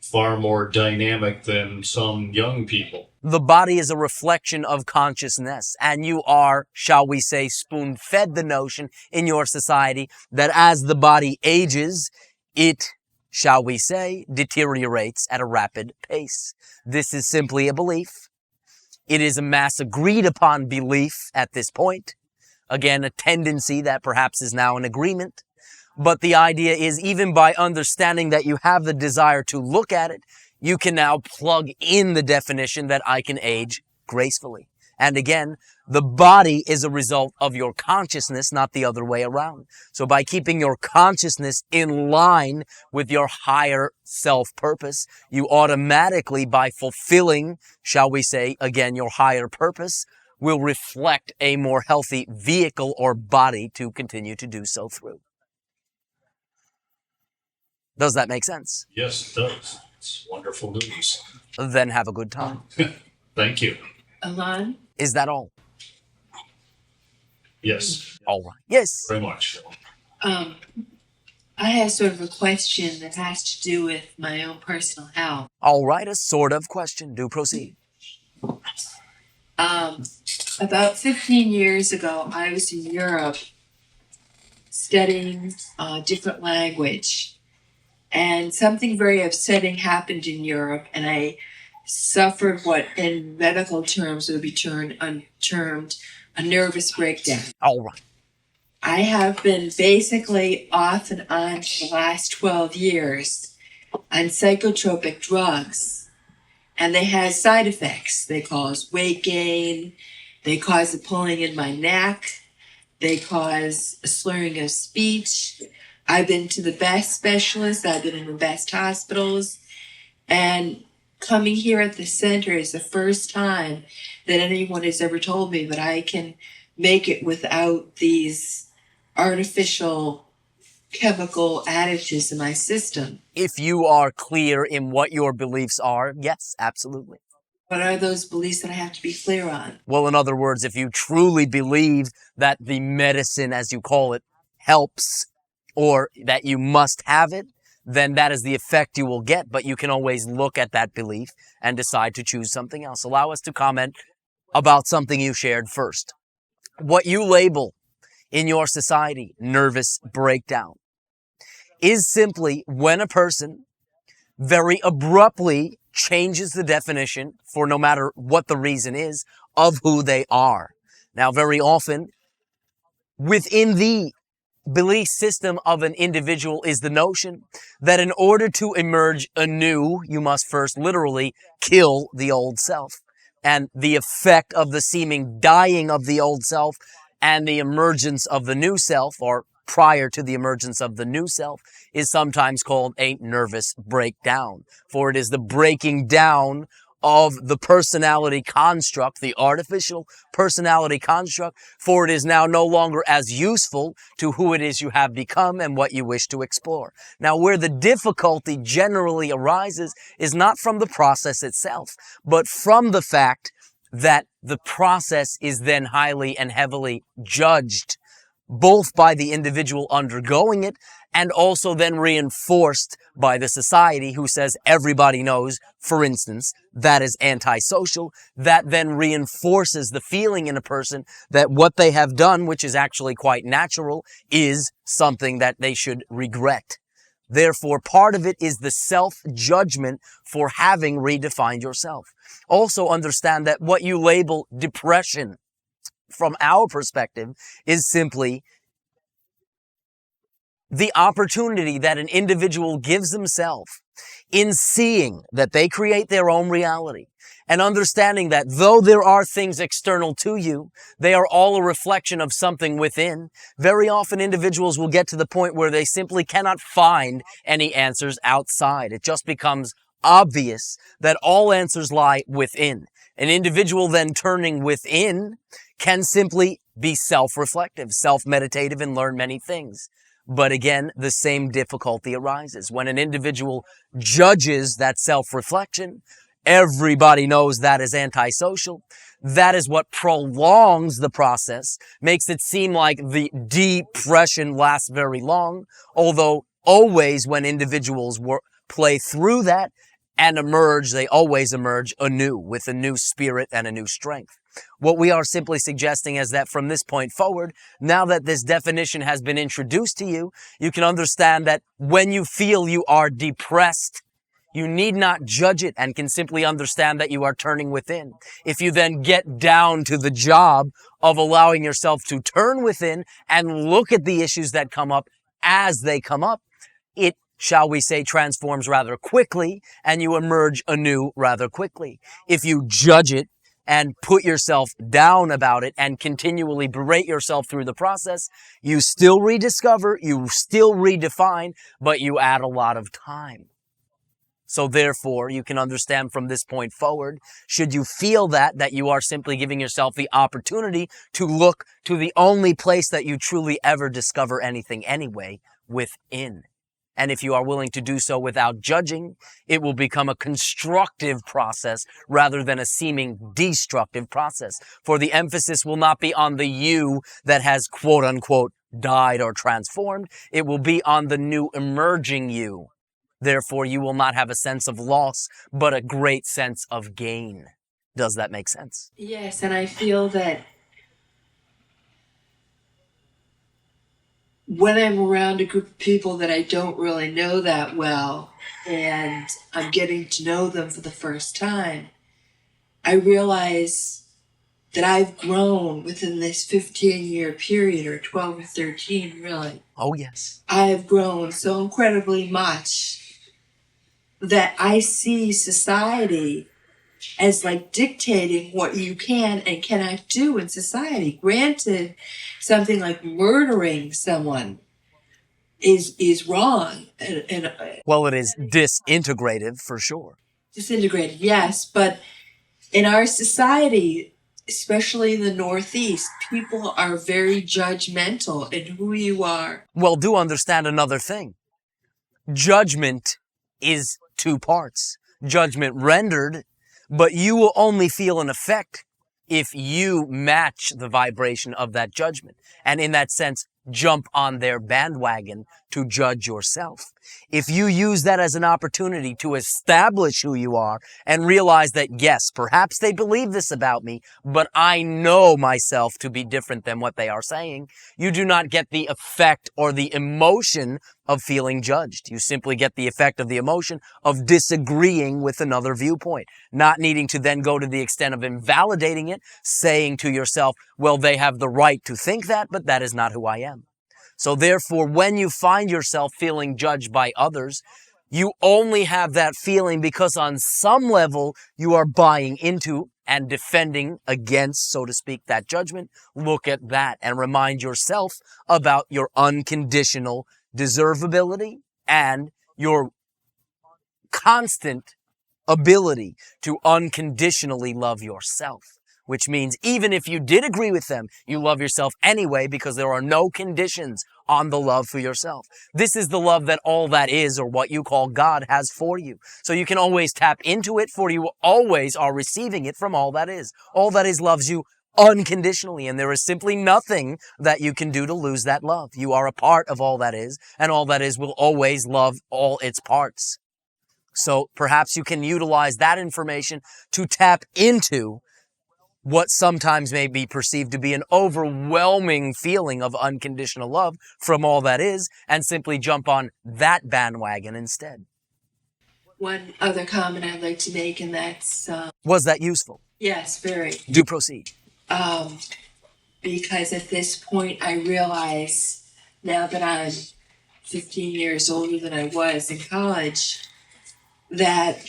far more dynamic than some young people. The body is a reflection of consciousness, and you are, shall we say, spoon-fed the notion in your society that as the body ages, it, shall we say, deteriorates at a rapid pace. This is simply a belief. It is a mass agreed upon belief at this point. Again, a tendency that perhaps is now an agreement. But the idea is, even by understanding that you have the desire to look at it, you can now plug in the definition that I can age gracefully. And again, the body is a result of your consciousness, not the other way around. So by keeping your consciousness in line with your higher self-purpose, you automatically, by fulfilling, shall we say, again, your higher purpose, will reflect a more healthy vehicle or body to continue to do so through. Does that make sense? Yes, it does. It's wonderful news. Then have a good time. Thank you. Elan? Is that all? Yes, All right. Yes. very much. I have sort of a question that has to do with my own personal health. All right. A sort of question. Do proceed. About 15 years ago, I was in Europe studying a different language. And something very upsetting happened in Europe, and I suffered what in medical terms would be termed a nervous breakdown. All right. I have been basically off and on for the last 12 years on psychotropic drugs, and they have side effects. They cause weight gain, they cause a pulling in my neck, they cause a slurring of speech. I've been to the best specialists, I've been in the best hospitals, and coming here at the center is the first time that anyone has ever told me that I can make it without these artificial chemical additives in my system. If you are clear in what your beliefs are, yes, absolutely. What are those beliefs that I have to be clear on? Well, in other words, if you truly believe that the medicine, as you call it, helps, or that you must have it, then that is the effect you will get. But you can always look at that belief and decide to choose something else. Allow us to comment about something you shared first. What you label in your society nervous breakdown is simply when a person very abruptly changes the definition, for no matter what the reason is, of who they are. Now, very often, within the belief system of an individual is the notion that in order to emerge anew, you must first literally kill the old self. And the effect of the seeming dying of the old self and the emergence of the new self, or prior to the emergence of the new self, is sometimes called a nervous breakdown. For it is the breaking down of the personality construct, the artificial personality construct, for it is now no longer as useful to who it is you have become and what you wish to explore. Now, where the difficulty generally arises is not from the process itself, but from the fact that the process is then highly and heavily judged, both by the individual undergoing it and also then reinforced by the society, who says everybody knows, for instance, that is antisocial. That then reinforces the feeling in a person that what they have done, which is actually quite natural, is something that they should regret. Therefore, part of it is the self-judgment for having redefined yourself. Also understand that what you label depression, from our perspective, is simply the opportunity that an individual gives himself in seeing that they create their own reality and understanding that though there are things external to you, they are all a reflection of something within. Very often individuals will get to the point where they simply cannot find any answers outside. It just becomes obvious that all answers lie within. An individual then turning within can simply be self-reflective, self-meditative, and learn many things. But again, the same difficulty arises. When an individual judges that self-reflection, everybody knows that is antisocial. That is what prolongs the process, makes it seem like the depression lasts very long, although always when individuals play through that, and emerge, they always emerge anew with a new spirit and a new strength. What we are simply suggesting is that from this point forward, now that this definition has been introduced to you, you can understand that when you feel you are depressed, you need not judge it and can simply understand that you are turning within. If you then get down to the job of allowing yourself to turn within and look at the issues that come up as they come up, it, shall we say, transforms rather quickly and you emerge anew rather quickly. If you judge it and put yourself down about it and continually berate yourself through the process, you still rediscover, you still redefine, but you add a lot of time. So therefore, you can understand from this point forward, should you feel that you are simply giving yourself the opportunity to look to the only place that you truly ever discover anything anyway, within. And if you are willing to do so without judging, it will become a constructive process rather than a seeming destructive process. For the emphasis will not be on the you that has quote unquote died or transformed. It will be on the new emerging you. Therefore, you will not have a sense of loss, but a great sense of gain. Does that make sense? Yes, and I feel that when I'm around a group of people that I don't really know that well, and I'm getting to know them for the first time, I realize that I've grown within this 15-year period, or 12 or 13, really. Oh, yes. I've grown so incredibly much that I see society as like dictating what you can and cannot do in society. Granted, something like murdering someone is wrong. Well, it is disintegrative for sure. Disintegrated, yes, but in our society, especially in the Northeast, people are very judgmental in who you are. Well, do understand another thing. Judgment is two parts. Judgment rendered, but you will only feel an effect if you match the vibration of that judgment. And in that sense, jump on their bandwagon to judge yourself. If you use that as an opportunity to establish who you are and realize that, yes, perhaps they believe this about me, but I know myself to be different than what they are saying, you do not get the effect or the emotion of feeling judged. You simply get the effect of the emotion of disagreeing with another viewpoint, not needing to then go to the extent of invalidating it, saying to yourself, well, they have the right to think that, but that is not who I am. So therefore, when you find yourself feeling judged by others, you only have that feeling because on some level you are buying into and defending against, so to speak, that judgment. Look at that and remind yourself about your unconditional deservability and your constant ability to unconditionally love yourself. Which means even if you did agree with them, you love yourself anyway because there are no conditions on the love for yourself. This is the love that all that is, or what you call God, has for you. So you can always tap into it, for you always are receiving it from all that is. All that is loves you unconditionally, and there is simply nothing that you can do to lose that love. You are a part of all that is, and all that is will always love all its parts. So perhaps you can utilize that information to tap into what sometimes may be perceived to be an overwhelming feeling of unconditional love from all that is, and simply jump on that bandwagon instead. One other comment I'd like to make, and that's... Was that useful? Yes, very. Do proceed. Because at this point I realize, now that I'm 15 years older than I was in college, that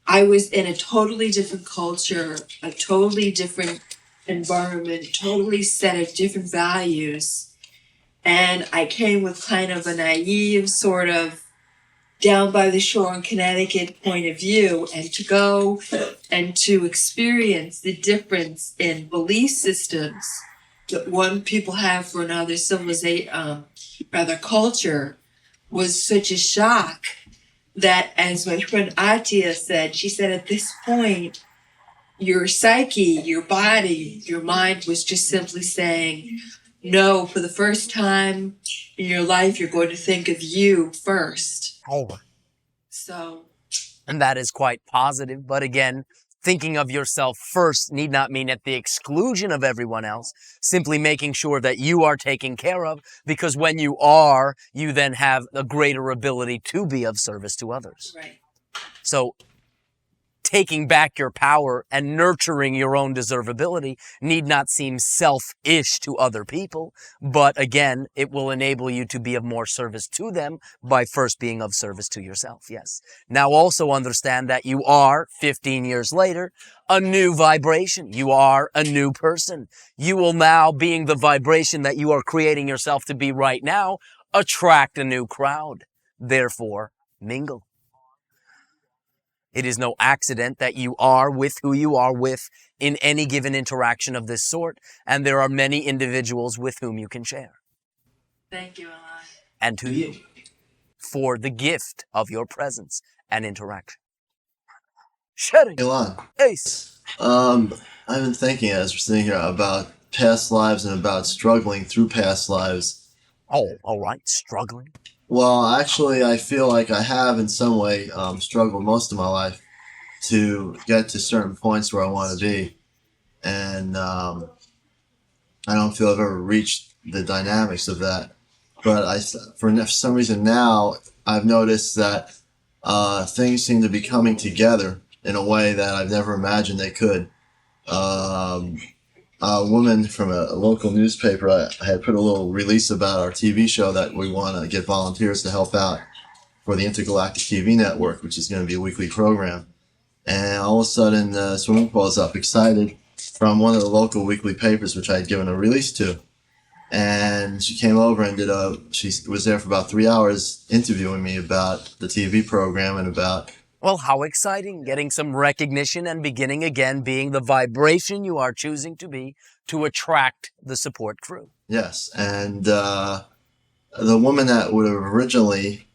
I was in a totally different culture, a totally different environment, totally set of different values. And I came with kind of a naive sort of down by the shore in Connecticut point of view, and to go and to experience the difference in belief systems that one people have for another civilization, culture, was such a shock. That, as my friend Atia said, she said at this point, your psyche, your body, your mind was just simply saying, no, for the first time in your life, you're going to think of you first. Oh. So, And that is quite positive. But again, thinking of yourself first need not mean at the exclusion of everyone else, simply making sure that you are taken care of, because when you are, you then have a greater ability to be of service to others. right. So taking back your power and nurturing your own deservability need not seem selfish to other people, but again, it will enable you to be of more service to them by first being of service to yourself. Yes. Now also understand that you are, 15 years later, a new vibration. You are a new person. You will now, being the vibration that you are creating yourself to be right now, attract a new crowd. Therefore, mingle. It is no accident that you are with who you are with in any given interaction of this sort, and there are many individuals with whom you can share. Thank you, Elan. And to you, for the gift of your presence and interaction. Sharing. Elan, Ace. I've been thinking as we're sitting here about past lives and about struggling through past lives. Oh, all right. Struggling. Well, actually, I feel like I have in some way struggled most of my life to get to certain points where I want to be. And I don't feel I've ever reached the dynamics of that. But for some reason now, I've noticed that things seem to be coming together in a way that I've never imagined they could. A woman from a local newspaper, I had put a little release about our TV show that we want to get volunteers to help out for the Intergalactic TV network, which is going to be a weekly program. And all of a sudden, Swimming calls up, excited, from one of the local weekly papers, which I had given a release to. And she came over and she was there for about 3 hours interviewing me about the TV program and about... Well, how exciting, getting some recognition and beginning again being the vibration you are choosing to be to attract the support crew. Yes, and the woman that would have originally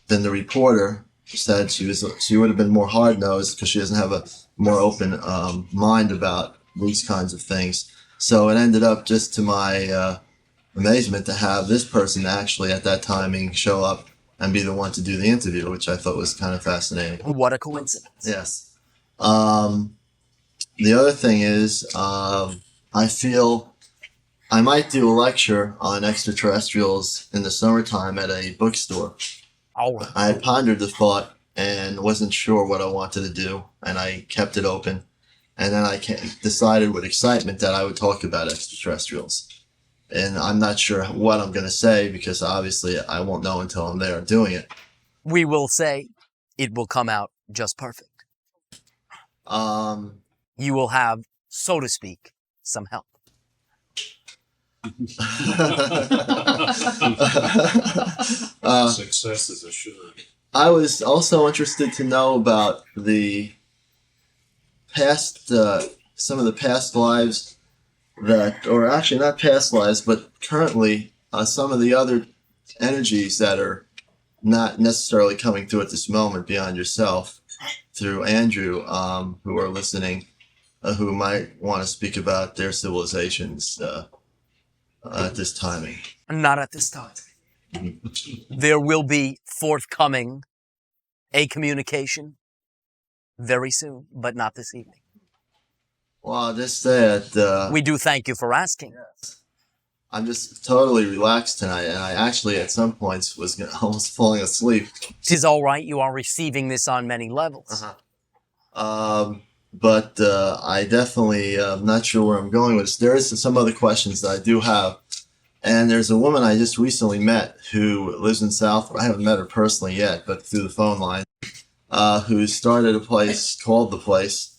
been the reporter said she would have been more hard-nosed because she doesn't have a more open mind about these kinds of things. So it ended up, just to my amazement, to have this person actually at that timing show up and be the one to do the interview, which I thought was kind of fascinating. What a coincidence. Yes. The other thing is, I feel I might do a lecture on extraterrestrials in the summertime at a bookstore. All right. I had pondered the thought and wasn't sure what I wanted to do, and I kept it open. And then I decided with excitement that I would talk about extraterrestrials. And I'm not sure what I'm going to say, because obviously I won't know until I'm there doing it. We will say it will come out just perfect. You will have, so to speak, some help. Success is assured. I was also interested to know about the past, some of the past lives that, or actually not past lives, but currently some of the other energies that are not necessarily coming through at this moment beyond yourself, through Andrew, who are listening, who might want to speak about their civilizations at this timing. Not at this time. There will be forthcoming a communication very soon, but not this evening. Well, just that we do thank you for asking. Yes. I'm just totally relaxed tonight, and I actually at some points was almost falling asleep. 'Tis all right. You are receiving this on many levels. But I definitely am not sure where I'm going with this. There is some other questions that I do have. And there's a woman I just recently met who lives in South. I haven't met her personally yet, but through the phone line, who started a place called The Place.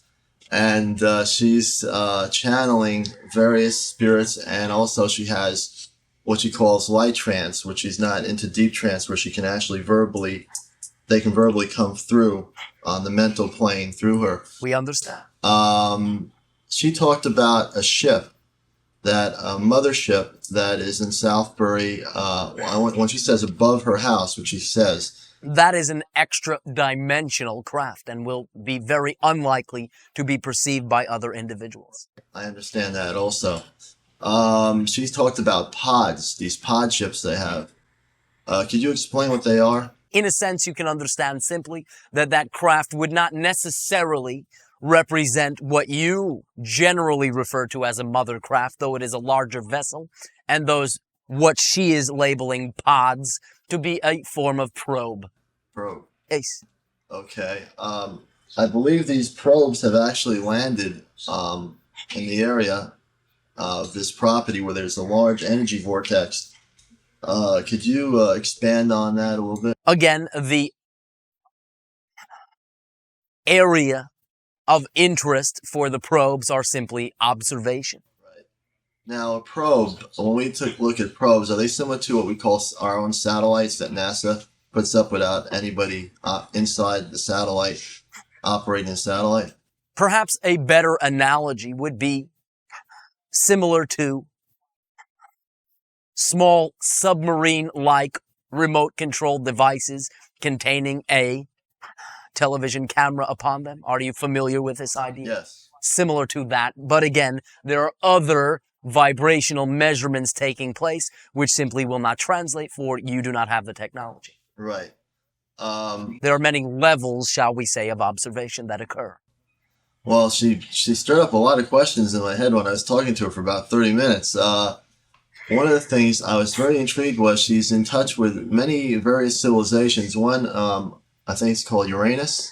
And she's channeling various spirits, and also she has what she calls light trance, which she's not into deep trance, where she can actually they can verbally come through on the mental plane through her. We understand. She talked about a ship, a mothership that is in Southbury. When she says above her house, which she says, that is an extra-dimensional craft and will be very unlikely to be perceived by other individuals. I understand that also. She's talked about pods, these pod ships they have. Could you explain what they are? In a sense, you can understand simply that that craft would not necessarily represent what you generally refer to as a mother craft, though it is a larger vessel, and those what she is labeling pods to be a form of probe. Probe. Ace. Okay. I believe these probes have actually landed in the area of this property where there's a large energy vortex. Could you expand on that a little bit? Again, the area of interest for the probes are simply observation. Right. Now, a probe, when we took a look at probes, are they similar to what we call our own satellites that NASA puts up without anybody inside the satellite operating the satellite? Perhaps a better analogy would be similar to small submarine-like remote-controlled devices containing a television camera upon them. Are you familiar with this idea? Yes. Similar to that, but again, there are other vibrational measurements taking place which simply will not translate, for you do not have the technology. Right. There are many levels, shall we say, of observation that occur. Well, she stirred up a lot of questions in my head when I was talking to her for about 30 minutes. One of the things I was very intrigued was she's in touch with many various civilizations. One, I think it's called Uranus.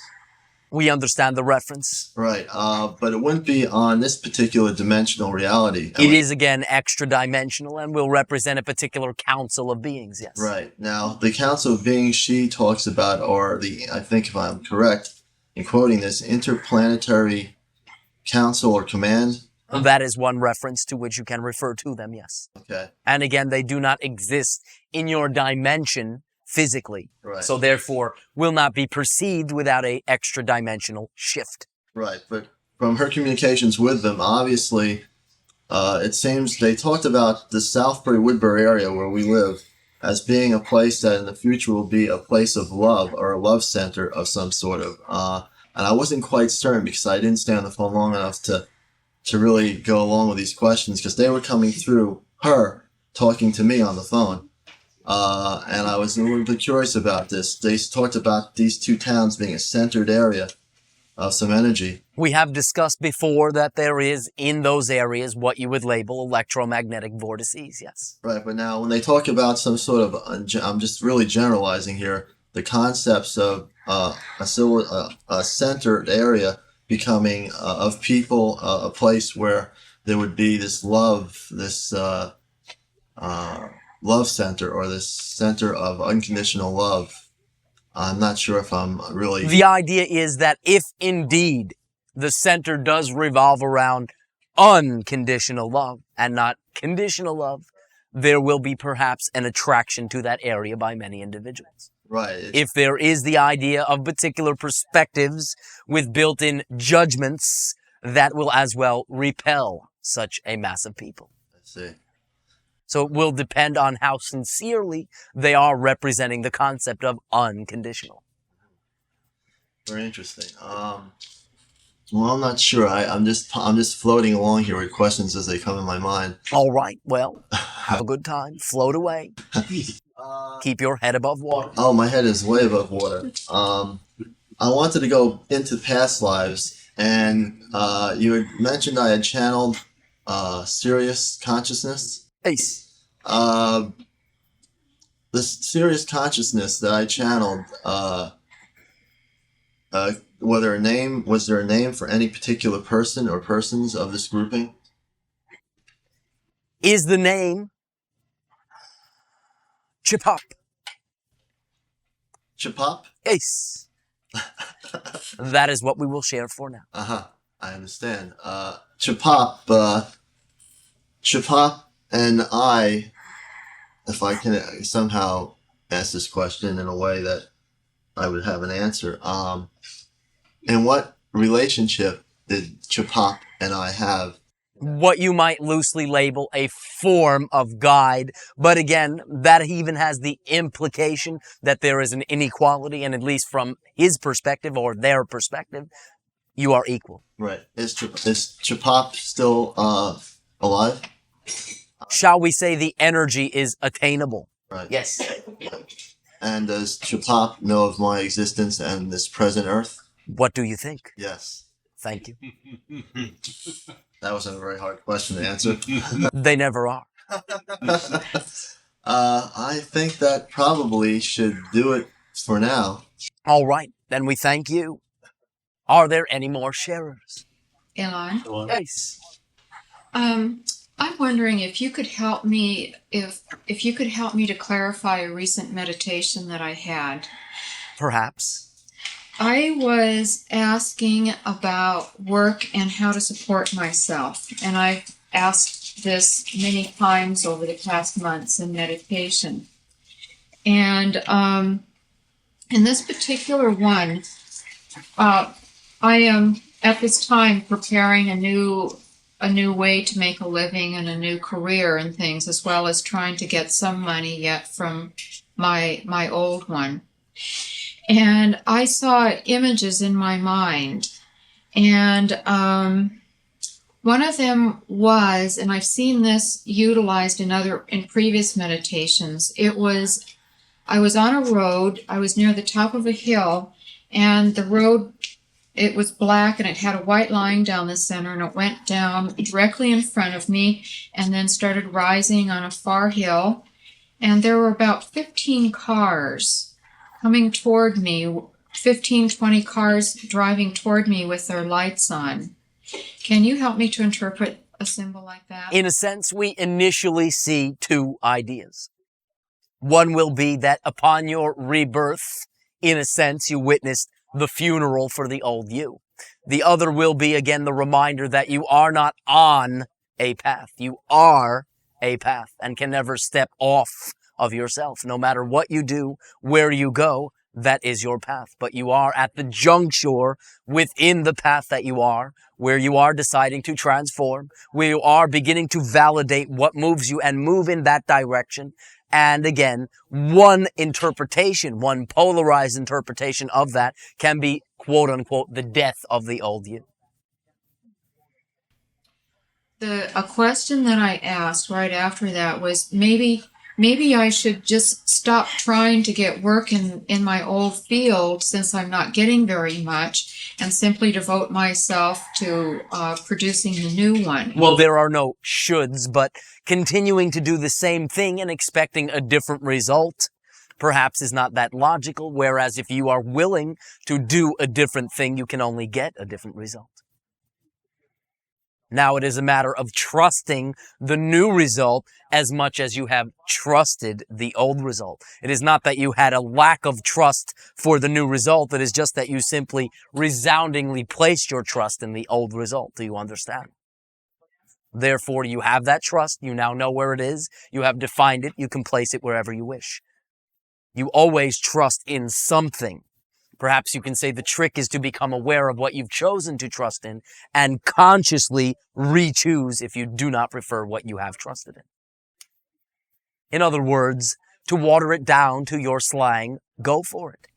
We understand the reference. Right, but it wouldn't be on this particular dimensional reality. It is, again, extra-dimensional and will represent a particular council of beings, yes. Right. Now, the council of beings she talks about are I think if I'm correct in quoting this, interplanetary council or command. That is one reference to which you can refer to them, yes. Okay. And again, they do not exist in your dimension physically. Right. So therefore, will not be perceived without a extra-dimensional shift. Right. But from her communications with them, obviously, it seems they talked about the Southbury-Woodbury area where we live as being a place that in the future will be a place of love or a love center of some sort of. And I wasn't quite certain because I didn't stay on the phone long enough to really go along with these questions because they were coming through her talking to me on the phone. And I was a little bit curious about this. They talked about these two towns being a centered area of some energy. We have discussed before that there is in those areas what you would label electromagnetic vortices, yes. Right, but now when they talk about some sort of, I'm just really generalizing here, the concepts of a centered area becoming of people, a place where there would be this love, this love center or this center of unconditional love. I'm not sure if I'm really... The idea is that if indeed the center does revolve around unconditional love and not conditional love, there will be perhaps an attraction to that area by many individuals. Right. If there is the idea of particular perspectives with built-in judgments, that will as well repel such a mass of people. I see. So it will depend on how sincerely they are representing the concept of unconditional. Very interesting. Well, I'm not sure. I'm just floating along here with questions as they come in my mind. All right. Well, have a good time. Float away. Keep your head above water. Oh, my head is way above water. I wanted to go into past lives, and you had mentioned I had channeled Sirius consciousness. Ace. The Sirius consciousness that I channeled, was there a name for any particular person or persons of this grouping? Is the name Chipop? Chipop? Ace. That is what we will share for now. Uh-huh. I understand. Chipop and I, if I can somehow ask this question in a way that I would have an answer, in what relationship did Chipop and I have? What you might loosely label a form of guide, but again, that even has the implication that there is an inequality, and at least from his perspective or their perspective, you are equal. Right. Is Chipop still alive? Shall we say the energy is attainable? Right. Yes. And does Chapap know of my existence and this present Earth? What do you think? Yes. Thank you. That wasn't a very hard question to answer. They never are. I think that probably should do it for now. All right, then we thank you. Are there any more sharers? Elan, Yes. I'm wondering if you could help me if you could help me to clarify a recent meditation that I had. Perhaps. I was asking about work and how to support myself, and I've asked this many times over the past months in meditation. And in this particular one, I am at this time preparing a new way to make a living and a new career and things, as well as trying to get some money yet from my old one. And I saw images in my mind, and one of them was, and I've seen this utilized in previous meditations. I was on a road. I was near the top of a hill, and the road, it was black, and it had a white line down the center, and it went down directly in front of me, and then started rising on a far hill. And there were about 15 cars coming toward me, 15, 20 cars driving toward me with their lights on. Can you help me to interpret a symbol like that? In a sense, we initially see two ideas. One will be that upon your rebirth, in a sense, you witnessed the funeral for the old you. The other will be, again, the reminder that you are not on a path. You are a path and can never step off of yourself. No matter what you do, where you go, that is your path. But you are at the juncture within the path that you are, where you are deciding to transform, where you are beginning to validate what moves you and move in that direction. And again, one interpretation, one polarized interpretation of that can be, quote unquote, the death of the old you. A question that I asked right after that was maybe I should just stop trying to get work in my old field, since I'm not getting very much, and simply devote myself to producing the new one. Well, there are no shoulds, but continuing to do the same thing and expecting a different result perhaps is not that logical, whereas if you are willing to do a different thing, you can only get a different result. Now it is a matter of trusting the new result as much as you have trusted the old result. It is not that you had a lack of trust for the new result. It is just that you simply resoundingly placed your trust in the old result. Do you understand? Therefore, you have that trust. You now know where it is. You have defined it. You can place it wherever you wish. You always trust in something. Perhaps you can say the trick is to become aware of what you've chosen to trust in and consciously re-choose if you do not prefer what you have trusted in. In other words, to water it down to your slang, go for it.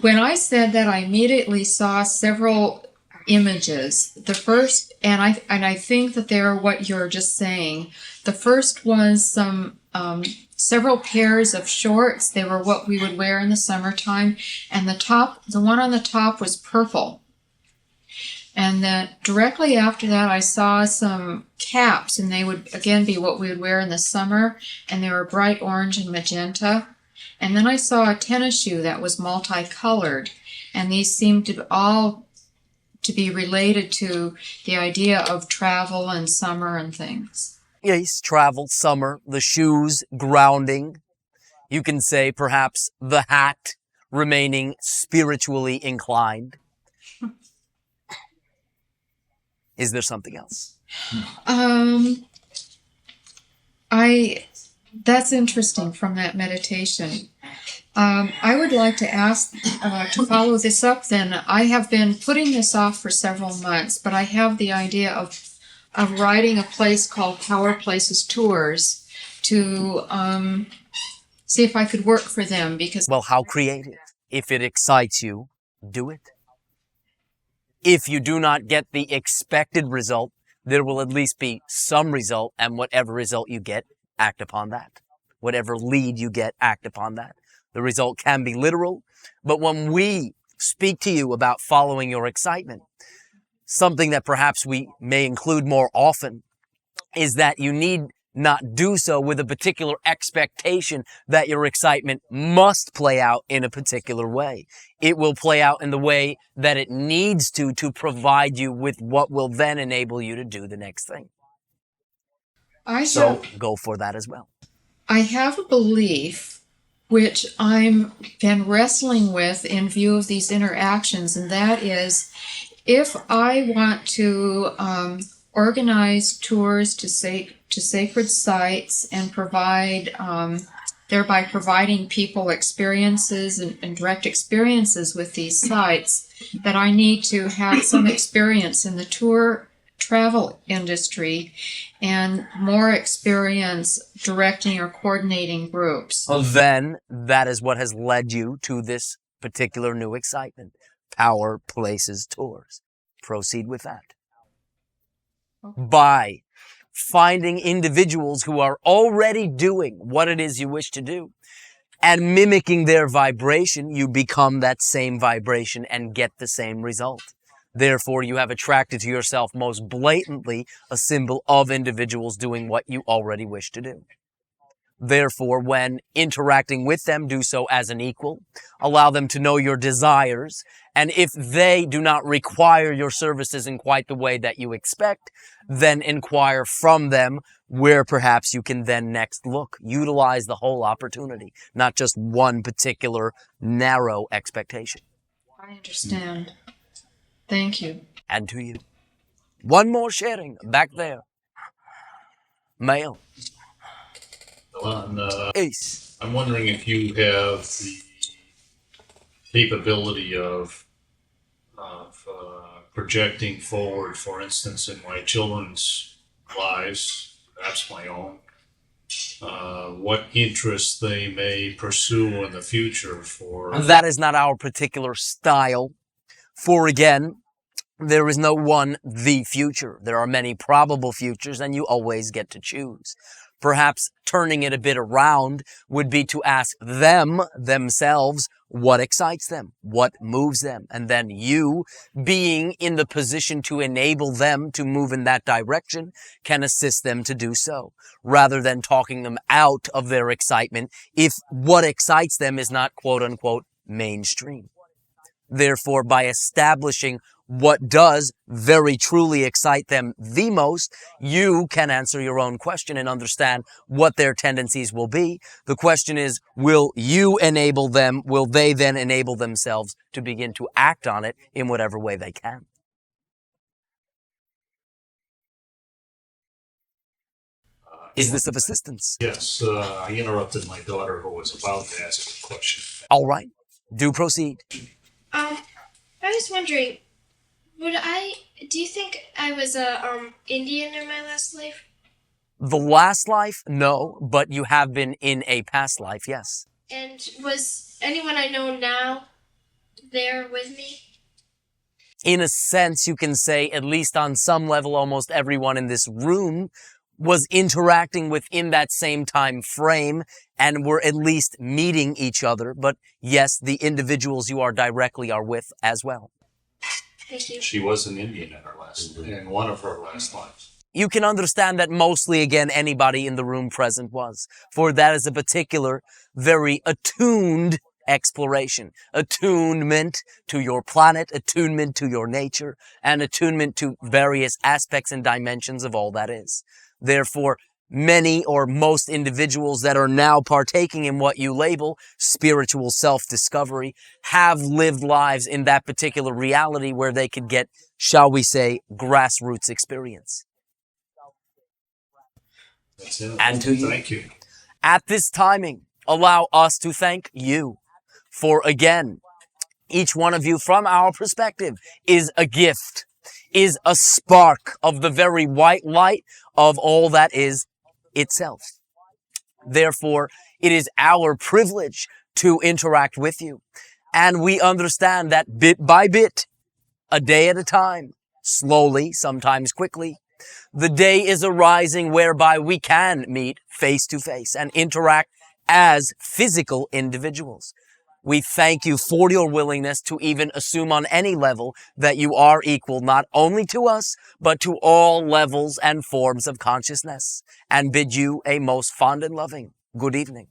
When I said that, I immediately saw several images. The first, and I think that they're what you're just saying. The first was some several pairs of shorts. They were what we would wear in the summertime, and the one on the top was purple. And then directly after that, I saw some caps, and they would again be what we would wear in the summer, and they were bright orange and magenta. And then I saw a tennis shoe that was multicolored, and these seemed to all to be related to the idea of travel and summer and things. Yes, travel, summer, the shoes, grounding. You can say perhaps the hat, remaining spiritually inclined. Is there something else? That's interesting from that meditation. I would like to ask to follow this up then. I have been putting this off for several months, but I have the idea of writing a place called Power Places Tours to see if I could work for them, because... Well, how creative. If it excites you, do it. If you do not get the expected result, there will at least be some result, and whatever result you get, act upon that. Whatever lead you get, act upon that. The result can be literal, but when we speak to you about following your excitement, something that perhaps we may include more often is that you need not do so with a particular expectation that your excitement must play out in a particular way. It will play out in the way that it needs to provide you with what will then enable you to do the next thing. So go for that as well. I have a belief which I'm been wrestling with in view of these interactions, and that is, if I want to organize tours to sacred sites and provide, thereby providing people experiences and direct experiences with these sites, that I need to have some experience in the tour travel industry and more experience directing or coordinating groups. Then that is what has led you to this particular new excitement. Power, places, tours. Proceed with that. By finding individuals who are already doing what it is you wish to do and mimicking their vibration, you become that same vibration and get the same result. Therefore, you have attracted to yourself most blatantly a symbol of individuals doing what you already wish to do. Therefore, when interacting with them, do so as an equal. Allow them to know your desires. And if they do not require your services in quite the way that you expect, then inquire from them where perhaps you can then next look. Utilize the whole opportunity, not just one particular narrow expectation. I understand. Thank you. And to you. One more sharing back there. Male. Elan, Ace. I'm wondering if you have the capability of projecting forward, for instance, in my children's lives, perhaps my own, what interests they may pursue in the future for... That is not our particular style. For again, there is no one the future. There are many probable futures, and you always get to choose. Perhaps turning it a bit around would be to ask them, themselves, what excites them, what moves them, and then you, being in the position to enable them to move in that direction, can assist them to do so, rather than talking them out of their excitement if what excites them is not quote-unquote mainstream. Therefore, by establishing what does very truly excite them the most, you can answer your own question and understand what their tendencies will be. The question is, will you enable them? Will they then enable themselves to begin to act on it in whatever way they can? Is this of assistance? Yes, I interrupted my daughter who was about to ask a question. All right. Do proceed. I was wondering, do you think I was a Indian in my last life? The last life, no, but you have been in a past life, yes. And was anyone I know now there with me? In a sense, you can say, at least on some level, almost everyone in this room was interacting within that same time frame and were at least meeting each other. But yes, the individuals you are directly are with as well. Thank you. She was an Indian in one of her last lives. You can understand that mostly, again, anybody in the room present was. For that is a particular, very attuned exploration. Attunement to your planet, attunement to your nature, and attunement to various aspects and dimensions of all that is. Therefore, many or most individuals that are now partaking in what you label spiritual self-discovery have lived lives in that particular reality where they could get, shall we say, grassroots experience. That's it. And to you. Thank you. At this timing, allow us to thank you. For again, each one of you from our perspective is a gift, is a spark of the very white light of all that is itself. Therefore, it is our privilege to interact with you. And we understand that bit by bit, a day at a time, slowly, sometimes quickly, The day is arising whereby we can meet face to face and interact as physical individuals. We thank you for your willingness to even assume on any level that you are equal not only to us, but to all levels and forms of consciousness, and bid you a most fond and loving good evening.